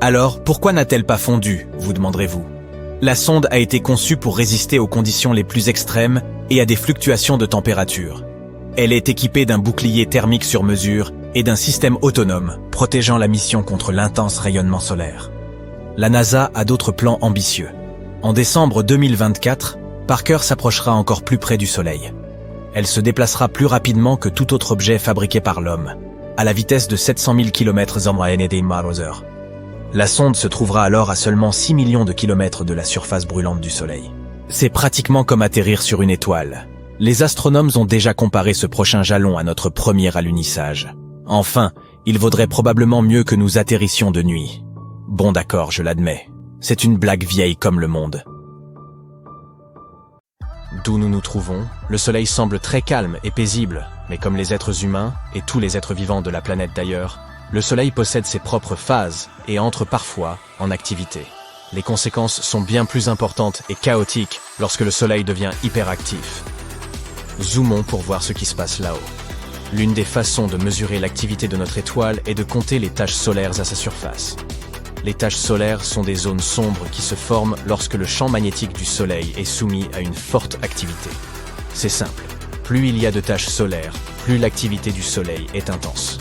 Alors, pourquoi n'a-t-elle pas fondu, vous demanderez-vous? La sonde a été conçue pour résister aux conditions les plus extrêmes et à des fluctuations de température. Elle est équipée d'un bouclier thermique sur mesure et d'un système autonome, protégeant la mission contre l'intense rayonnement solaire. La NASA a d'autres plans ambitieux. En décembre 2024, Parker s'approchera encore plus près du Soleil. Elle se déplacera plus rapidement que tout autre objet fabriqué par l'homme. à la vitesse de 700 000 km/h. La sonde se trouvera alors à seulement 6 millions de kilomètres de la surface brûlante du Soleil. C'est pratiquement comme atterrir sur une étoile. Les astronomes ont déjà comparé ce prochain jalon à notre premier alunissage. Enfin, il vaudrait probablement mieux que nous atterrissions de nuit. Bon d'accord, je l'admets. C'est une blague vieille comme le monde. D'où nous nous trouvons, le Soleil semble très calme et paisible, mais comme les êtres humains, et tous les êtres vivants de la planète d'ailleurs, le Soleil possède ses propres phases et entre parfois en activité. Les conséquences sont bien plus importantes et chaotiques lorsque le Soleil devient hyperactif. Zoomons pour voir ce qui se passe là-haut. L'une des façons de mesurer l'activité de notre étoile est de compter les taches solaires à sa surface. Les taches solaires sont des zones sombres qui se forment lorsque le champ magnétique du Soleil est soumis à une forte activité. C'est simple, plus il y a de taches solaires, plus l'activité du Soleil est intense.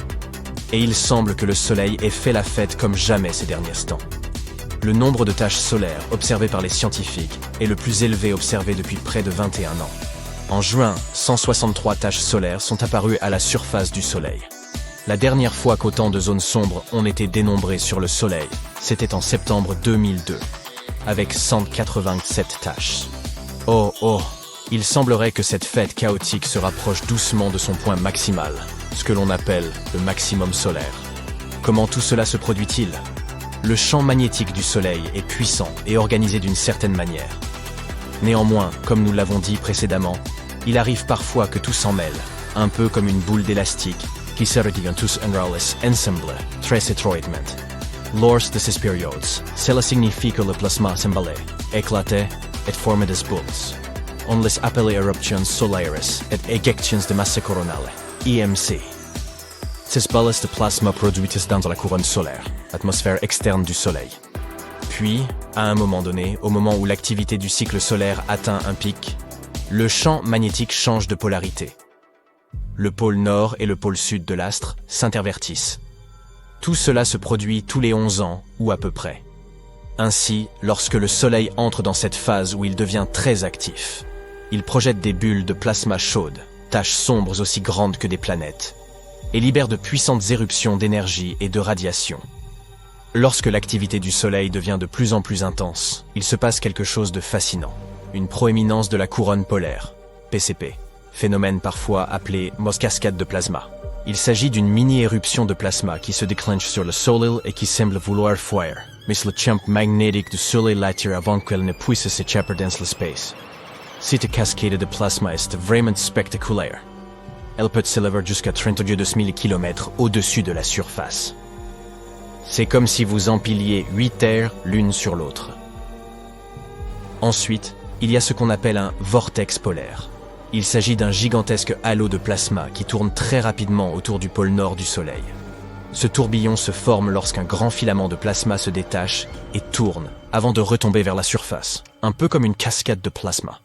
Et il semble que le Soleil ait fait la fête comme jamais ces derniers temps. Le nombre de taches solaires observées par les scientifiques est le plus élevé observé depuis près de 21 ans. En juin, 163 taches solaires sont apparues à la surface du Soleil. La dernière fois qu'autant de zones sombres ont été dénombrées sur le Soleil, c'était en septembre 2002, avec 187 taches. Oh, il semblerait que cette fête chaotique se rapproche doucement de son point maximal, ce que l'on appelle le maximum solaire. Comment tout cela se produit-il ? Le champ magnétique du Soleil est puissant et organisé d'une certaine manière. Néanmoins, comme nous l'avons dit précédemment, il arrive parfois que tout s'en mêle, un peu comme une boule d'élastique, qui se retient tous ensemble, très étroitement. Lors de ces périodes, cela signifie que le plasma semble éclater et former des boules. On les appelle éruptions solaires et éjections de masse coronale, EMC. Ces balles de plasma produites dans la couronne solaire, atmosphère externe du Soleil. Puis, à un moment donné, au moment où l'activité du cycle solaire atteint un pic, le champ magnétique change de polarité. Le pôle nord et le pôle sud de l'astre s'intervertissent. Tout cela se produit tous les 11 ans, ou à peu près. Ainsi, lorsque le Soleil entre dans cette phase où il devient très actif, il projette des bulles de plasma chaudes, taches sombres aussi grandes que des planètes, et libère de puissantes éruptions d'énergie et de radiation. Lorsque l'activité du Soleil devient de plus en plus intense, il se passe quelque chose de fascinant. Une proéminence de la couronne polaire, PCP, phénomène parfois appelé cascade de plasma. Il s'agit d'une mini-éruption de plasma qui se déclenche sur le Soleil et qui semble vouloir fuir, mais le champ magnétique du Soleil l'attire avant qu'elle ne puisse s'échapper dans l'espace. Cette cascade de plasma est vraiment spectaculaire. Elle peut s'élever jusqu'à 32 000 km au-dessus de la surface. C'est comme si vous empiliez 8 terres l'une sur l'autre. Ensuite, il y a ce qu'on appelle un vortex polaire. Il s'agit d'un gigantesque halo de plasma qui tourne très rapidement autour du pôle nord du Soleil. Ce tourbillon se forme lorsqu'un grand filament de plasma se détache et tourne avant de retomber vers la surface, un peu comme une cascade de plasma.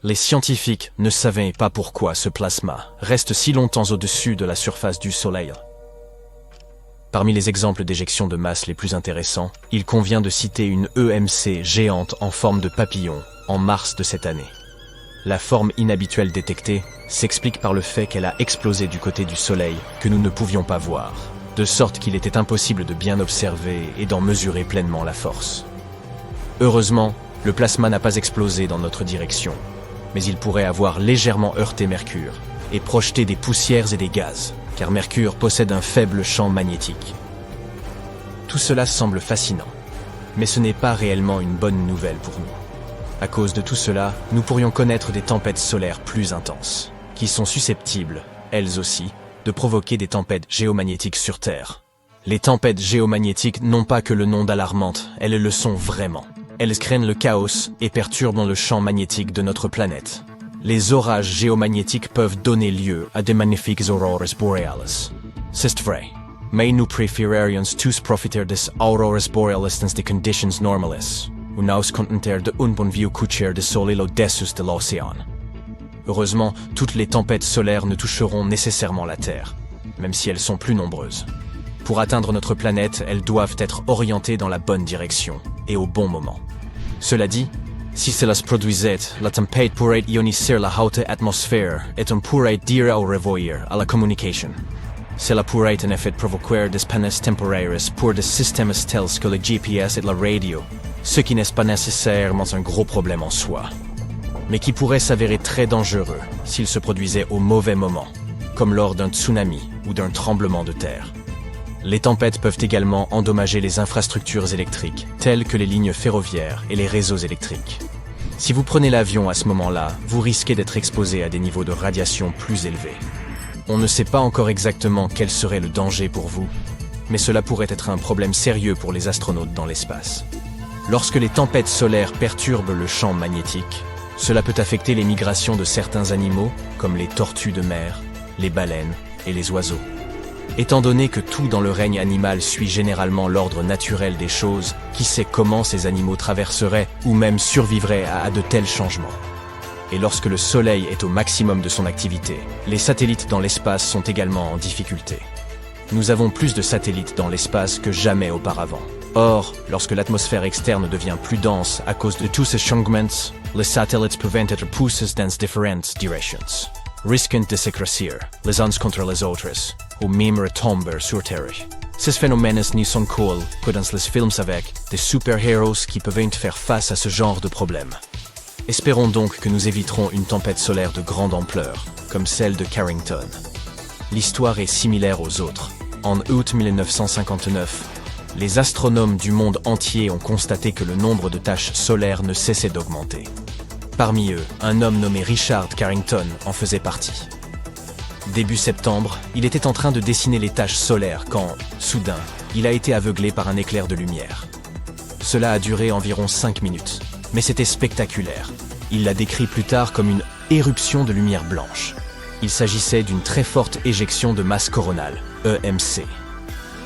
Les scientifiques ne savaient pas pourquoi ce plasma reste si longtemps au-dessus de la surface du Soleil. Parmi les exemples d'éjection de masse les plus intéressants, il convient de citer une EMC géante en forme de papillon en mars de cette année. La forme inhabituelle détectée s'explique par le fait qu'elle a explosé du côté du Soleil que nous ne pouvions pas voir, de sorte qu'il était impossible de bien observer et d'en mesurer pleinement la force. Heureusement, le plasma n'a pas explosé dans notre direction, mais il pourrait avoir légèrement heurté Mercure et projeté des poussières et des gaz, car Mercure possède un faible champ magnétique. Tout cela semble fascinant, mais ce n'est pas réellement une bonne nouvelle pour nous. À cause de tout cela, nous pourrions connaître des tempêtes solaires plus intenses, qui sont susceptibles, elles aussi, de provoquer des tempêtes géomagnétiques sur Terre. Les tempêtes géomagnétiques n'ont pas que le nom d'alarmantes, elles le sont vraiment. Elles créent le chaos et perturbent le champ magnétique de notre planète. Les orages géomagnétiques peuvent donner lieu à de magnifiques aurores boreales. C'est vrai, mais nous préférerions tous profiter des aurores boreales dans des conditions normales. Ou nous contenter de une bonne vue coucher de soleil au-dessus de l'océan. Heureusement, toutes les tempêtes solaires ne toucheront nécessairement la Terre, même si elles sont plus nombreuses. Pour atteindre notre planète, elles doivent être orientées dans la bonne direction, et au bon moment. Cela dit, si cela se produisait, la tempête pourrait ioniser la haute atmosphère et on pourrait dire au revoir à la communication. Cela pourrait en effet provoquer des pannes temporaires pour des systèmes tels que le GPS et la radio, ce qui n'est pas nécessairement un gros problème en soi, mais qui pourrait s'avérer très dangereux s'il se produisait au mauvais moment, comme lors d'un tsunami ou d'un tremblement de terre. Les tempêtes peuvent également endommager les infrastructures électriques, telles que les lignes ferroviaires et les réseaux électriques. Si vous prenez l'avion à ce moment-là, vous risquez d'être exposé à des niveaux de radiation plus élevés. On ne sait pas encore exactement quel serait le danger pour vous, mais cela pourrait être un problème sérieux pour les astronautes dans l'espace. Lorsque les tempêtes solaires perturbent le champ magnétique, cela peut affecter les migrations de certains animaux, comme les tortues de mer, les baleines et les oiseaux. Étant donné que tout dans le règne animal suit généralement l'ordre naturel des choses, qui sait comment ces animaux traverseraient ou même survivraient à de tels changements. Et lorsque le Soleil est au maximum de son activité, les satellites dans l'espace sont également en difficulté. Nous avons plus de satellites dans l'espace que jamais auparavant. Or, lorsque l'atmosphère externe devient plus dense à cause de tous ces changements, les satellites peuvent être poussés dans différentes directions, risquant de s'écraser les uns contre les autres, ou même retomber sur Terre. Ces phénomènes n'y sont cool que dans les films avec des super-héros qui peuvent faire face à ce genre de problème. Espérons donc que nous éviterons une tempête solaire de grande ampleur, comme celle de Carrington. L'histoire est similaire aux autres. En août 1959, les astronomes du monde entier ont constaté que le nombre de taches solaires ne cessait d'augmenter. Parmi eux, un homme nommé Richard Carrington en faisait partie. Début septembre, il était en train de dessiner les taches solaires quand, soudain, il a été aveuglé par un éclair de lumière. Cela a duré environ 5 minutes. Mais c'était spectaculaire. Il l'a décrit plus tard comme une éruption de lumière blanche. Il s'agissait d'une très forte éjection de masse coronale, EMC.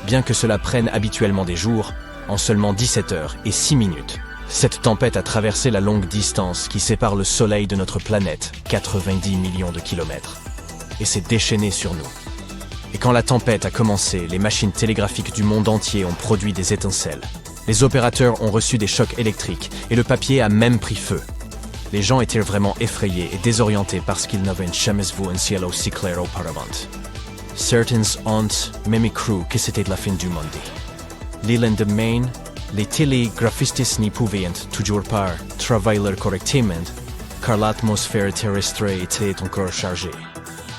Bien que cela prenne habituellement des jours, en seulement 17 heures et 6 minutes, cette tempête a traversé la longue distance qui sépare le Soleil de notre planète, 90 millions de kilomètres, et s'est déchaînée sur nous. Et quand la tempête a commencé, les machines télégraphiques du monde entier ont produit des étincelles. Les opérateurs ont reçu des chocs électriques et le papier a même pris feu. Les gens étaient vraiment effrayés et désorientés parce qu'ils n'avaient jamais vu un ciel aussi clair auparavant. Certains ont même cru que c'était la fin du monde. Le lendemain, les télégraphistes n'y pouvaient toujours pas travailler correctement car l'atmosphère terrestre était encore chargée.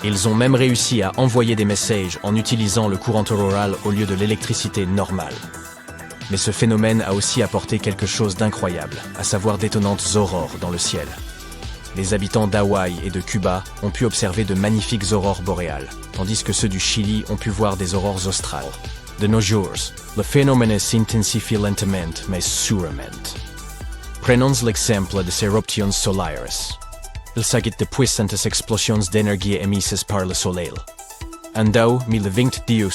Ils ont même réussi à envoyer des messages en utilisant le courant auroral au lieu de l'électricité normale. Mais ce phénomène a aussi apporté quelque chose d'incroyable, à savoir d'étonnantes aurores dans le ciel. Les habitants d'Hawaï et de Cuba ont pu observer de magnifiques aurores boréales, tandis que ceux du Chili ont pu voir des aurores australes. De nos jours, le phénomène s'intensifie lentement mais sûrement. Prenons l'exemple des éruptions solaires. Il s'agit de puissantes explosions d'énergie émises par le Soleil. En 2022,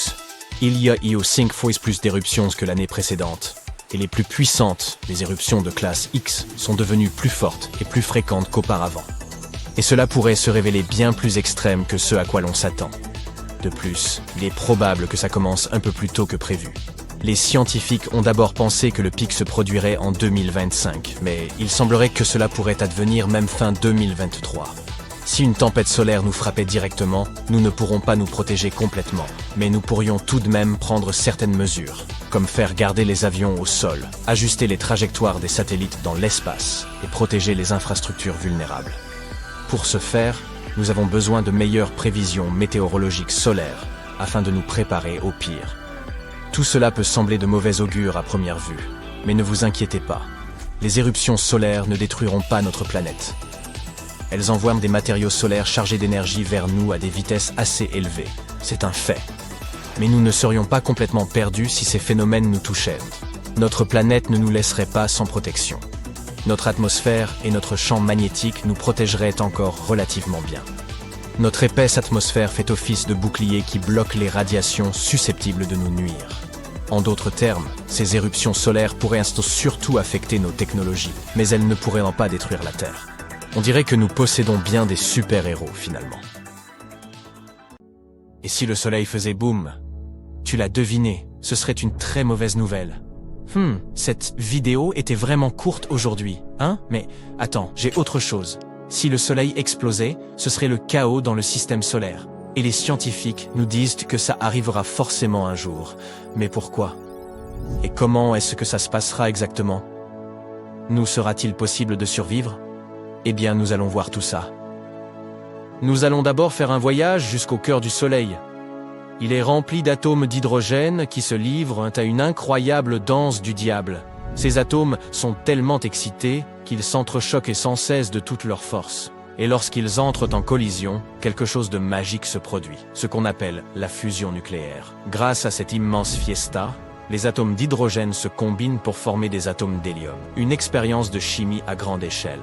il y a eu 5 fois plus d'éruptions que l'année précédente, et les plus puissantes, les éruptions de classe X, sont devenues plus fortes et plus fréquentes qu'auparavant. Et cela pourrait se révéler bien plus extrême que ce à quoi l'on s'attend. De plus, il est probable que ça commence un peu plus tôt que prévu. Les scientifiques ont d'abord pensé que le pic se produirait en 2025, mais il semblerait que cela pourrait advenir même fin 2023. Si une tempête solaire nous frappait directement, nous ne pourrons pas nous protéger complètement, mais nous pourrions tout de même prendre certaines mesures, comme faire garder les avions au sol, ajuster les trajectoires des satellites dans l'espace et protéger les infrastructures vulnérables. Pour ce faire, nous avons besoin de meilleures prévisions météorologiques solaires afin de nous préparer au pire. Tout cela peut sembler de mauvais augure à première vue, mais ne vous inquiétez pas. Les éruptions solaires ne détruiront pas notre planète. Elles envoient des matériaux solaires chargés d'énergie vers nous à des vitesses assez élevées. C'est un fait. Mais nous ne serions pas complètement perdus si ces phénomènes nous touchaient. Notre planète ne nous laisserait pas sans protection. Notre atmosphère et notre champ magnétique nous protégeraient encore relativement bien. Notre épaisse atmosphère fait office de bouclier qui bloque les radiations susceptibles de nous nuire. En d'autres termes, ces éruptions solaires pourraient surtout affecter nos technologies, mais elles ne pourraient pas détruire la Terre. On dirait que nous possédons bien des super-héros, finalement. Et si le soleil faisait boum? Tu l'as deviné, ce serait une très mauvaise nouvelle. Cette vidéo était vraiment courte aujourd'hui, hein? Mais attends, j'ai autre chose. Si le soleil explosait, ce serait le chaos dans le système solaire. Et les scientifiques nous disent que ça arrivera forcément un jour. Mais pourquoi? Et comment est-ce que ça se passera exactement? Nous sera-t-il possible de survivre? Eh bien, nous allons voir tout ça. Nous allons d'abord faire un voyage jusqu'au cœur du Soleil. Il est rempli d'atomes d'hydrogène qui se livrent à une incroyable danse du diable. Ces atomes sont tellement excités qu'ils s'entrechoquent sans cesse de toute leur force. Et lorsqu'ils entrent en collision, quelque chose de magique se produit, ce qu'on appelle la fusion nucléaire. Grâce à cette immense fiesta, les atomes d'hydrogène se combinent pour former des atomes d'hélium, une expérience de chimie à grande échelle.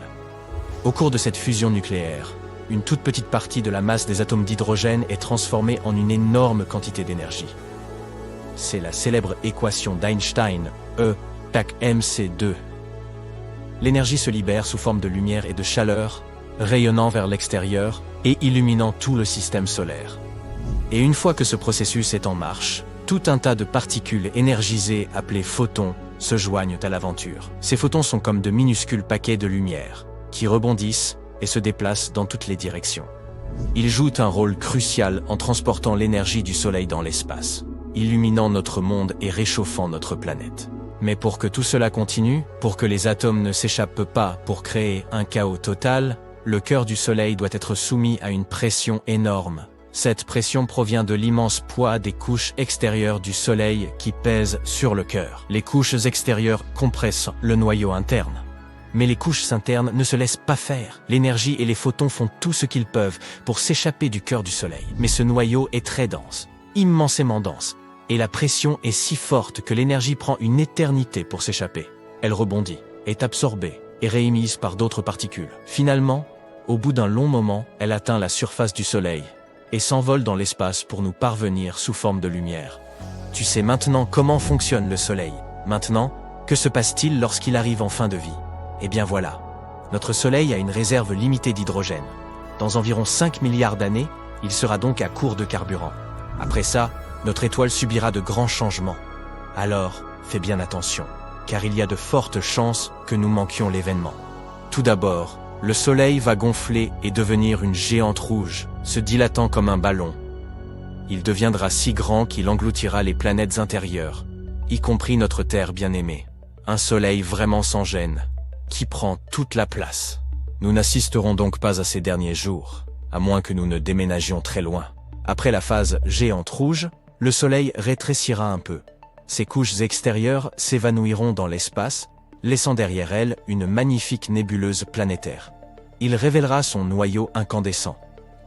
Au cours de cette fusion nucléaire, une toute petite partie de la masse des atomes d'hydrogène est transformée en une énorme quantité d'énergie. C'est la célèbre équation d'Einstein, E = mc2. L'énergie se libère sous forme de lumière et de chaleur, rayonnant vers l'extérieur et illuminant tout le système solaire. Et une fois que ce processus est en marche, tout un tas de particules énergisées appelées photons se joignent à l'aventure. Ces photons sont comme de minuscules paquets de lumière, qui rebondissent et se déplacent dans toutes les directions. Ils jouent un rôle crucial en transportant l'énergie du Soleil dans l'espace, illuminant notre monde et réchauffant notre planète. Mais pour que tout cela continue, pour que les atomes ne s'échappent pas pour créer un chaos total, le cœur du Soleil doit être soumis à une pression énorme. Cette pression provient de l'immense poids des couches extérieures du Soleil qui pèsent sur le cœur. Les couches extérieures compressent le noyau interne. Mais les couches internes ne se laissent pas faire. L'énergie et les photons font tout ce qu'ils peuvent pour s'échapper du cœur du Soleil. Mais ce noyau est très dense, immensément dense. Et la pression est si forte que l'énergie prend une éternité pour s'échapper. Elle rebondit, est absorbée et réémise par d'autres particules. Finalement, au bout d'un long moment, elle atteint la surface du Soleil et s'envole dans l'espace pour nous parvenir sous forme de lumière. Tu sais maintenant comment fonctionne le Soleil. Maintenant, que se passe-t-il lorsqu'il arrive en fin de vie? Eh bien voilà, notre Soleil a une réserve limitée d'hydrogène. Dans environ 5 milliards d'années, il sera donc à court de carburant. Après ça, notre étoile subira de grands changements. Alors, fais bien attention, car il y a de fortes chances que nous manquions l'événement. Tout d'abord, le Soleil va gonfler et devenir une géante rouge, se dilatant comme un ballon. Il deviendra si grand qu'il engloutira les planètes intérieures, y compris notre Terre bien-aimée. Un Soleil vraiment sans gêne, qui prend toute la place. Nous n'assisterons donc pas à ces derniers jours, à moins que nous ne déménagions très loin. Après la phase géante rouge, le Soleil rétrécira un peu. Ses couches extérieures s'évanouiront dans l'espace, laissant derrière elles une magnifique nébuleuse planétaire. Il révélera son noyau incandescent.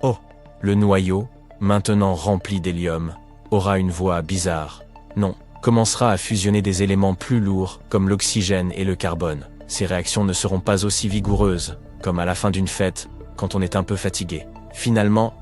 Oh, le noyau, maintenant rempli d'hélium, aura une voix bizarre. Non, commencera à fusionner des éléments plus lourds comme l'oxygène et le carbone. Ces réactions ne seront pas aussi vigoureuses, comme à la fin d'une fête, quand on est un peu fatigué. Finalement,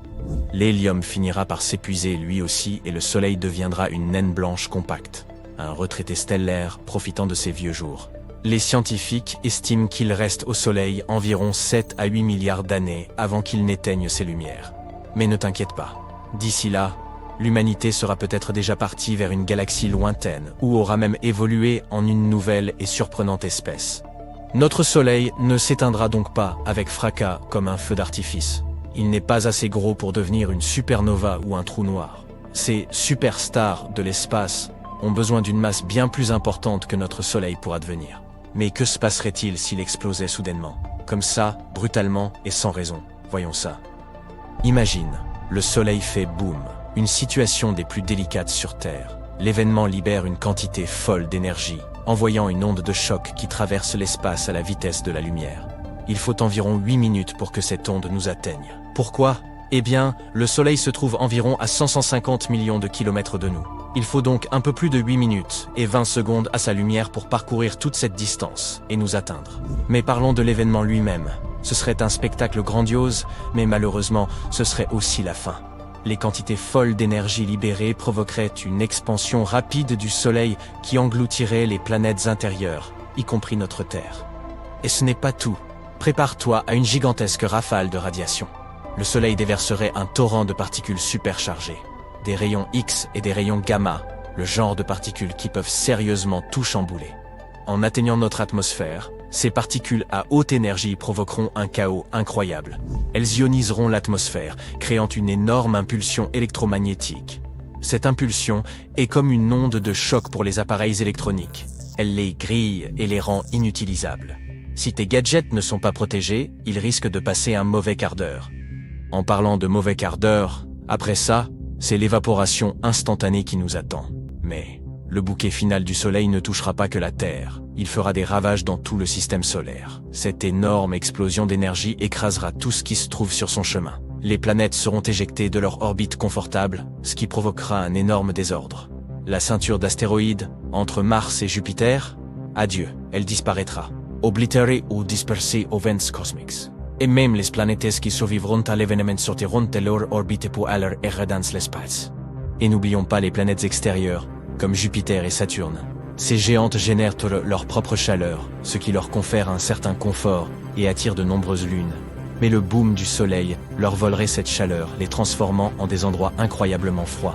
l'hélium finira par s'épuiser lui aussi et le Soleil deviendra une naine blanche compacte, un retraité stellaire profitant de ses vieux jours. Les scientifiques estiment qu'il reste au Soleil environ 7 à 8 milliards d'années avant qu'il n'éteigne ses lumières. Mais ne t'inquiète pas, d'ici là, l'humanité sera peut-être déjà partie vers une galaxie lointaine ou aura même évolué en une nouvelle et surprenante espèce. Notre Soleil ne s'éteindra donc pas avec fracas comme un feu d'artifice. Il n'est pas assez gros pour devenir une supernova ou un trou noir. Ces superstars de l'espace ont besoin d'une masse bien plus importante que notre Soleil pour advenir. Mais que se passerait-il s'il explosait soudainement? Comme ça, brutalement et sans raison. Voyons ça. Imagine, le Soleil fait boum. Une situation des plus délicates sur Terre. L'événement libère une quantité folle d'énergie, envoyant une onde de choc qui traverse l'espace à la vitesse de la lumière. Il faut environ 8 minutes pour que cette onde nous atteigne. Pourquoi? Eh bien, le Soleil se trouve environ à 150 millions de kilomètres de nous. Il faut donc un peu plus de 8 minutes et 20 secondes à sa lumière pour parcourir toute cette distance et nous atteindre. Mais parlons de l'événement lui-même. Ce serait un spectacle grandiose, mais malheureusement, ce serait aussi la fin. Les quantités folles d'énergie libérées provoqueraient une expansion rapide du Soleil qui engloutirait les planètes intérieures, y compris notre Terre. Et ce n'est pas tout. Prépare-toi à une gigantesque rafale de radiation. Le Soleil déverserait un torrent de particules superchargées, des rayons X et des rayons gamma, le genre de particules qui peuvent sérieusement tout chambouler. En atteignant notre atmosphère, Ces particules à haute énergie provoqueront un chaos incroyable. Elles ioniseront l'atmosphère, créant une énorme impulsion électromagnétique. Cette impulsion est comme une onde de choc pour les appareils électroniques. Elle les grille et les rend inutilisables. Si tes gadgets ne sont pas protégés, ils risquent de passer un mauvais quart d'heure. En parlant de mauvais quart d'heure, après ça, c'est l'évaporation instantanée qui nous attend. Mais le bouquet final du Soleil ne touchera pas que la Terre. Il fera des ravages dans tout le système solaire. Cette énorme explosion d'énergie écrasera tout ce qui se trouve sur son chemin. Les planètes seront éjectées de leur orbite confortable, ce qui provoquera un énorme désordre. La ceinture d'astéroïdes, entre Mars et Jupiter, adieu, elle disparaîtra. Oblitérée ou dispersée aux vents cosmiques. Et même les planètes qui survivront à l'événement sortiront de leur orbite pour aller errer dans l'espace. Et n'oublions pas les planètes extérieures, comme Jupiter et Saturne. Ces géantes génèrent leur propre chaleur, ce qui leur confère un certain confort et attire de nombreuses lunes. Mais le boom du Soleil leur volerait cette chaleur, les transformant en des endroits incroyablement froids.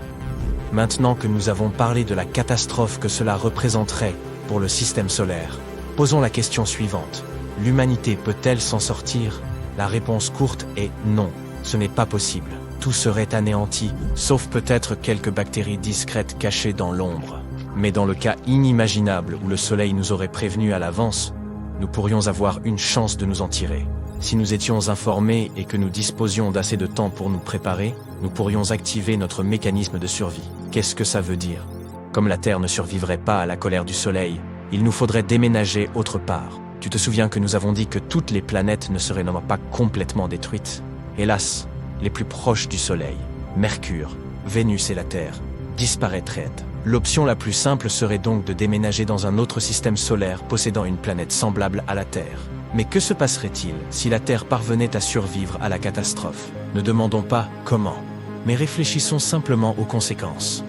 Maintenant que nous avons parlé de la catastrophe que cela représenterait pour le système solaire, posons la question suivante. L'humanité peut-elle s'en sortir? La réponse courte est non, ce n'est pas possible. Tout serait anéanti, sauf peut-être quelques bactéries discrètes cachées dans l'ombre. Mais dans le cas inimaginable où le Soleil nous aurait prévenus à l'avance, nous pourrions avoir une chance de nous en tirer. Si nous étions informés et que nous disposions d'assez de temps pour nous préparer, nous pourrions activer notre mécanisme de survie. Qu'est-ce que ça veut dire? Comme la Terre ne survivrait pas à la colère du Soleil, il nous faudrait déménager autre part. Tu te souviens que nous avons dit que toutes les planètes ne seraient non pas complètement détruites. Hélas, les plus proches du Soleil, Mercure, Vénus et la Terre, disparaîtraient. L'option la plus simple serait donc de déménager dans un autre système solaire possédant une planète semblable à la Terre. Mais que se passerait-il si la Terre parvenait à survivre à la catastrophe? Ne demandons pas comment, mais réfléchissons simplement aux conséquences.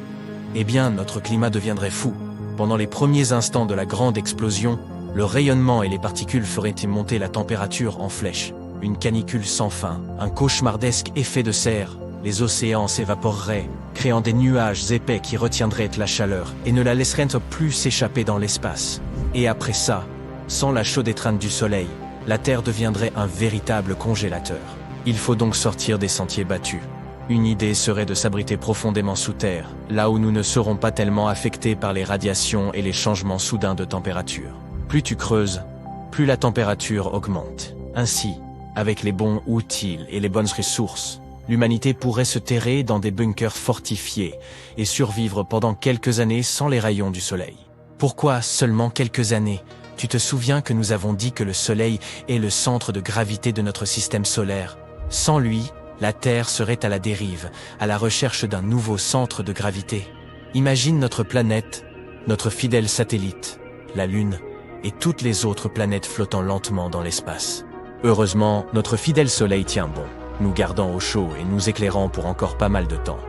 Eh bien, notre climat deviendrait fou. Pendant les premiers instants de la grande explosion, le rayonnement et les particules feraient monter la température en flèche. Une canicule sans fin, un cauchemardesque effet de serre. Les océans s'évaporeraient, créant des nuages épais qui retiendraient la chaleur et ne la laisseraient plus s'échapper dans l'espace. Et après ça, sans la chaude étreinte du Soleil, la Terre deviendrait un véritable congélateur. Il faut donc sortir des sentiers battus. Une idée serait de s'abriter profondément sous terre, là où nous ne serons pas tellement affectés par les radiations et les changements soudains de température. Plus tu creuses, plus la température augmente. Ainsi, avec les bons outils et les bonnes ressources, l'humanité pourrait se terrer dans des bunkers fortifiés et survivre pendant quelques années sans les rayons du Soleil. Pourquoi seulement quelques années? Tu te souviens que nous avons dit que le Soleil est le centre de gravité de notre système solaire. Sans lui, la Terre serait à la dérive, à la recherche d'un nouveau centre de gravité. Imagine notre planète, notre fidèle satellite, la Lune, et toutes les autres planètes flottant lentement dans l'espace. Heureusement, notre fidèle Soleil tient bon, nous gardant au chaud et nous éclairant pour encore pas mal de temps.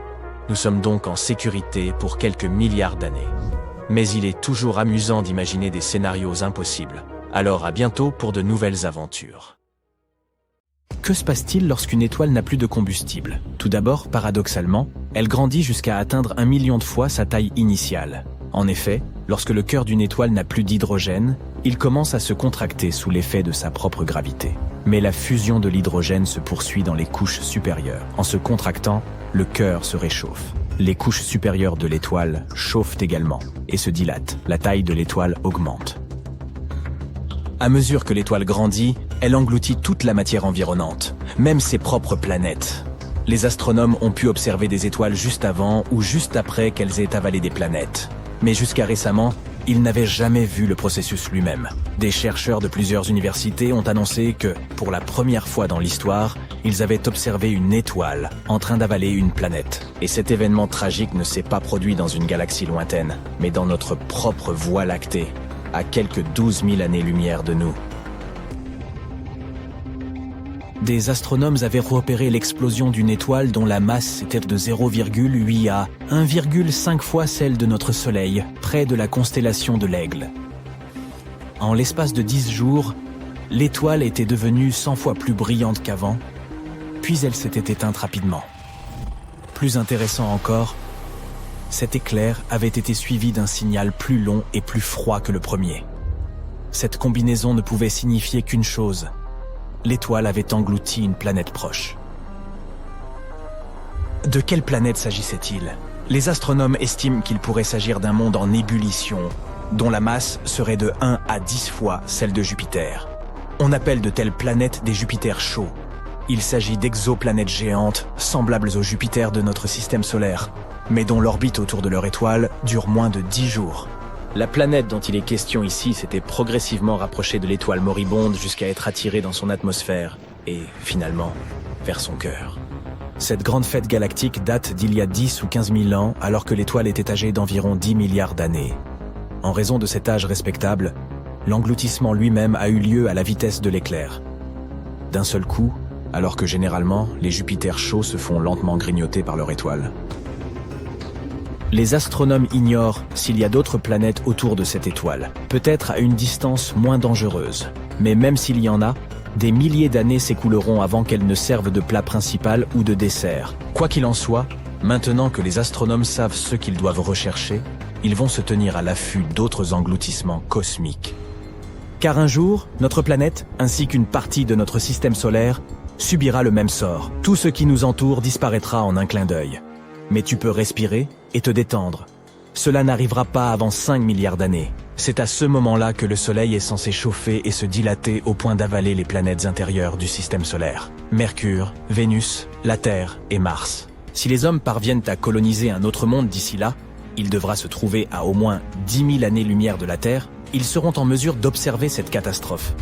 Nous sommes donc en sécurité pour quelques milliards d'années. Mais il est toujours amusant d'imaginer des scénarios impossibles. Alors à bientôt pour de nouvelles aventures. Que se passe-t-il lorsqu'une étoile n'a plus de combustible? Tout d'abord, paradoxalement, elle grandit jusqu'à atteindre 1 million de fois sa taille initiale. En effet, lorsque le cœur d'une étoile n'a plus d'hydrogène, il commence à se contracter sous l'effet de sa propre gravité. Mais la fusion de l'hydrogène se poursuit dans les couches supérieures. En se contractant, le cœur se réchauffe. Les couches supérieures de l'étoile chauffent également et se dilatent. La taille de l'étoile augmente. À mesure que l'étoile grandit, elle engloutit toute la matière environnante, même ses propres planètes. Les astronomes ont pu observer des étoiles juste avant ou juste après qu'elles aient avalé des planètes. Mais jusqu'à récemment, ils n'avaient jamais vu le processus lui-même. Des chercheurs de plusieurs universités ont annoncé que, pour la première fois dans l'histoire, ils avaient observé une étoile en train d'avaler une planète. Et cet événement tragique ne s'est pas produit dans une galaxie lointaine, mais dans notre propre Voie lactée, à quelques 12 000 années-lumière de nous. Des astronomes avaient repéré l'explosion d'une étoile dont la masse était de 0,8 à 1,5 fois celle de notre Soleil, près de la constellation de l'Aigle. En l'espace de 10 jours, l'étoile était devenue 100 fois plus brillante qu'avant, puis elle s'était éteinte rapidement. Plus intéressant encore, cet éclair avait été suivi d'un signal plus long et plus froid que le premier. Cette combinaison ne pouvait signifier qu'une chose. L'étoile avait englouti une planète proche. De quelle planète s'agissait-il? Les astronomes estiment qu'il pourrait s'agir d'un monde en ébullition, dont la masse serait de 1 à 10 fois celle de Jupiter. On appelle de telles planètes des Jupiters chauds. Il s'agit d'exoplanètes géantes, semblables aux Jupiters de notre système solaire, mais dont l'orbite autour de leur étoile dure moins de 10 jours. La planète dont il est question ici s'était progressivement rapprochée de l'étoile moribonde jusqu'à être attirée dans son atmosphère, et, finalement, vers son cœur. Cette grande fête galactique date d'il y a 10 ou 15 000 ans, alors que l'étoile était âgée d'environ 10 milliards d'années. En raison de cet âge respectable, l'engloutissement lui-même a eu lieu à la vitesse de l'éclair. D'un seul coup, alors que généralement, les Jupiters chauds se font lentement grignoter par leur étoile. Les astronomes ignorent s'il y a d'autres planètes autour de cette étoile, peut-être à une distance moins dangereuse. Mais même s'il y en a, des milliers d'années s'écouleront avant qu'elles ne servent de plat principal ou de dessert. Quoi qu'il en soit, maintenant que les astronomes savent ce qu'ils doivent rechercher, ils vont se tenir à l'affût d'autres engloutissements cosmiques. Car un jour, notre planète, ainsi qu'une partie de notre système solaire, subira le même sort. Tout ce qui nous entoure disparaîtra en un clin d'œil. Mais tu peux respirer et te détendre. Cela n'arrivera pas avant 5 milliards d'années. C'est à ce moment-là que le Soleil est censé chauffer et se dilater au point d'avaler les planètes intérieures du système solaire. Mercure, Vénus, la Terre et Mars. Si les hommes parviennent à coloniser un autre monde d'ici là, il devra se trouver à au moins 10 000 années-lumière de la Terre, ils seront en mesure d'observer cette catastrophe.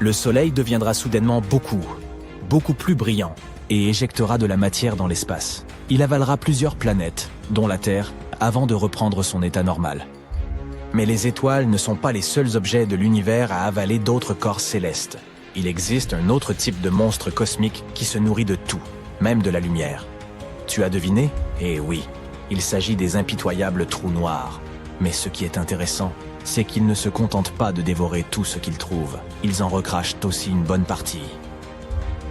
Le Soleil deviendra soudainement beaucoup plus brillant et éjectera de la matière dans l'espace. Il avalera plusieurs planètes, dont la Terre, avant de reprendre son état normal. Mais les étoiles ne sont pas les seuls objets de l'univers à avaler d'autres corps célestes. Il existe un autre type de monstre cosmique qui se nourrit de tout, même de la lumière. Tu as deviné? Eh oui, il s'agit des impitoyables trous noirs. Mais ce qui est intéressant, c'est qu'ils ne se contentent pas de dévorer tout ce qu'ils trouvent. Ils en recrachent aussi une bonne partie.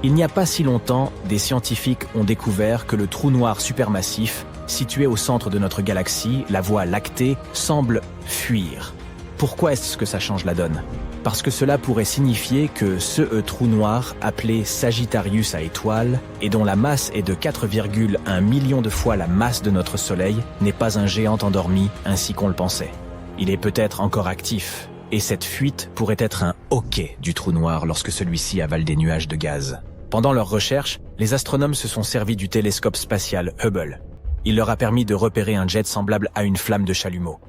Il n'y a pas si longtemps, des scientifiques ont découvert que le trou noir supermassif, situé au centre de notre galaxie, la Voie lactée, semble fuir. Pourquoi est-ce que ça change la donne? Parce que cela pourrait signifier que ce trou noir, appelé Sagittarius à étoile, et dont la masse est de 4,1 millions de fois la masse de notre Soleil, n'est pas un géant endormi ainsi qu'on le pensait. Il est peut-être encore actif, et cette fuite pourrait être un hoquet du trou noir lorsque celui-ci avale des nuages de gaz. Pendant leurs recherches, les astronomes se sont servis du télescope spatial Hubble. Il leur a permis de repérer un jet semblable à une flamme de chalumeau.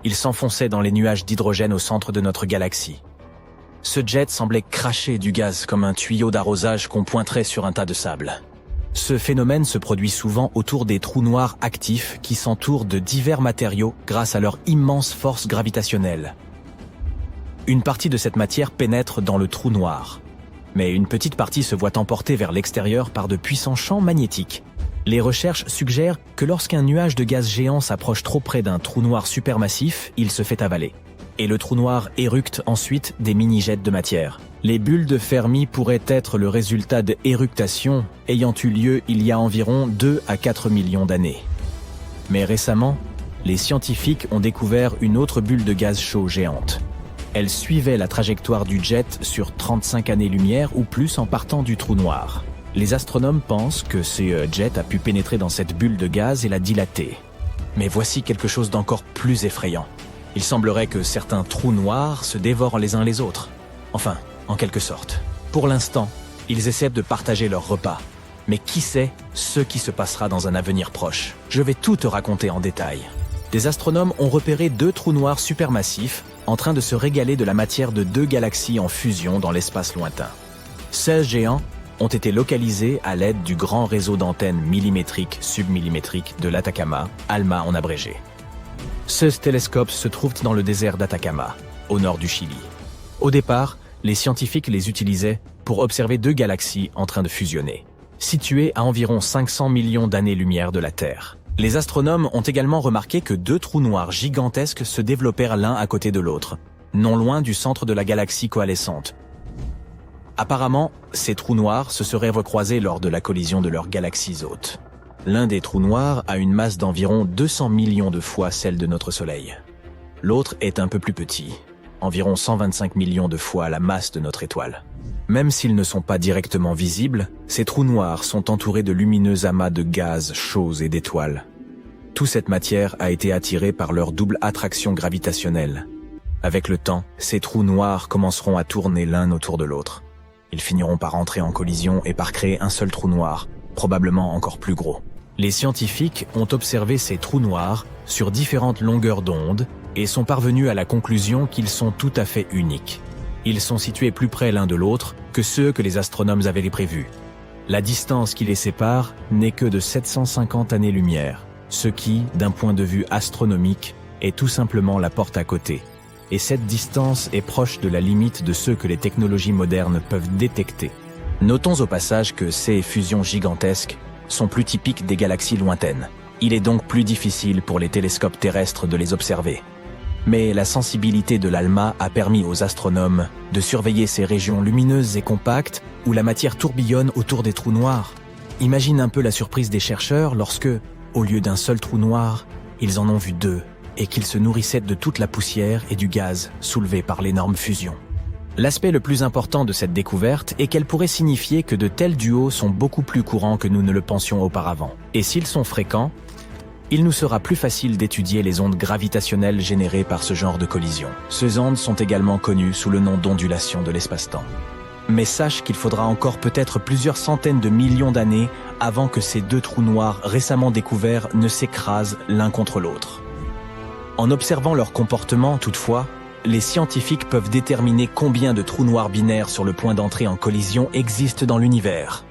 Il s'enfonçait dans les nuages d'hydrogène au centre de notre galaxie. Ce jet semblait cracher du gaz comme un tuyau d'arrosage qu'on pointerait sur un tas de sable. Ce phénomène se produit souvent autour des trous noirs actifs qui s'entourent de divers matériaux grâce à leur immense force gravitationnelle. Une partie de cette matière pénètre dans le trou noir, mais une petite partie se voit emporter vers l'extérieur par de puissants champs magnétiques. Les recherches suggèrent que lorsqu'un nuage de gaz géant s'approche trop près d'un trou noir supermassif, il se fait avaler. Et le trou noir éructe ensuite des mini-jets de matière. Les bulles de Fermi pourraient être le résultat d'éructations ayant eu lieu il y a environ 2 à 4 millions d'années. Mais récemment, les scientifiques ont découvert une autre bulle de gaz chaud géante. Elle suivait la trajectoire du jet sur 35 années-lumière ou plus en partant du trou noir. Les astronomes pensent que ce jet a pu pénétrer dans cette bulle de gaz et la dilater. Mais voici quelque chose d'encore plus effrayant. Il semblerait que certains trous noirs se dévorent les uns les autres. Enfin, en quelque sorte. Pour l'instant, ils essaient de partager leur repas. Mais qui sait ce qui se passera dans un avenir proche? Je vais tout te raconter en détail. Des astronomes ont repéré 2 trous noirs supermassifs en train de se régaler de la matière de 2 galaxies en fusion dans l'espace lointain. 16 géants ont été localisés à l'aide du grand réseau d'antennes millimétriques submillimétriques de l'Atacama, ALMA en abrégé. Ce télescope se trouve dans le désert d'Atacama, au nord du Chili. Au départ, les scientifiques les utilisaient pour observer 2 galaxies en train de fusionner, situées à environ 500 millions d'années-lumière de la Terre. Les astronomes ont également remarqué que 2 trous noirs gigantesques se développèrent l'un à côté de l'autre, non loin du centre de la galaxie coalescente. Apparemment, ces trous noirs se seraient recroisés lors de la collision de leurs galaxies hôtes. L'un des trous noirs a une masse d'environ 200 millions de fois celle de notre Soleil. L'autre est un peu plus petit, environ 125 millions de fois la masse de notre étoile. Même s'ils ne sont pas directement visibles, ces trous noirs sont entourés de lumineux amas de gaz chauds et d'étoiles. Toute cette matière a été attirée par leur double attraction gravitationnelle. Avec le temps, ces trous noirs commenceront à tourner l'un autour de l'autre. Ils finiront par entrer en collision et par créer un seul trou noir, probablement encore plus gros. Les scientifiques ont observé ces trous noirs sur différentes longueurs d'onde et sont parvenus à la conclusion qu'ils sont tout à fait uniques. Ils sont situés plus près l'un de l'autre que ceux que les astronomes avaient prévus. La distance qui les sépare n'est que de 750 années-lumière, ce qui, d'un point de vue astronomique, est tout simplement la porte à côté. Et cette distance est proche de la limite de ceux que les technologies modernes peuvent détecter. Notons au passage que ces fusions gigantesques sont plus typiques des galaxies lointaines. Il est donc plus difficile pour les télescopes terrestres de les observer. Mais la sensibilité de l'ALMA a permis aux astronomes de surveiller ces régions lumineuses et compactes où la matière tourbillonne autour des trous noirs. Imagine un peu la surprise des chercheurs lorsque, au lieu d'un seul trou noir, ils en ont vu deux et qu'ils se nourrissaient de toute la poussière et du gaz soulevés par l'énorme fusion. L'aspect le plus important de cette découverte est qu'elle pourrait signifier que de tels duos sont beaucoup plus courants que nous ne le pensions auparavant. Et s'ils sont fréquents, il nous sera plus facile d'étudier les ondes gravitationnelles générées par ce genre de collision. Ces ondes sont également connues sous le nom d'ondulation de l'espace-temps. Mais sache qu'il faudra encore peut-être plusieurs centaines de millions d'années avant que ces deux trous noirs récemment découverts ne s'écrasent l'un contre l'autre. En observant leur comportement, toutefois, les scientifiques peuvent déterminer combien de trous noirs binaires sur le point d'entrée en collision existent dans l'univers.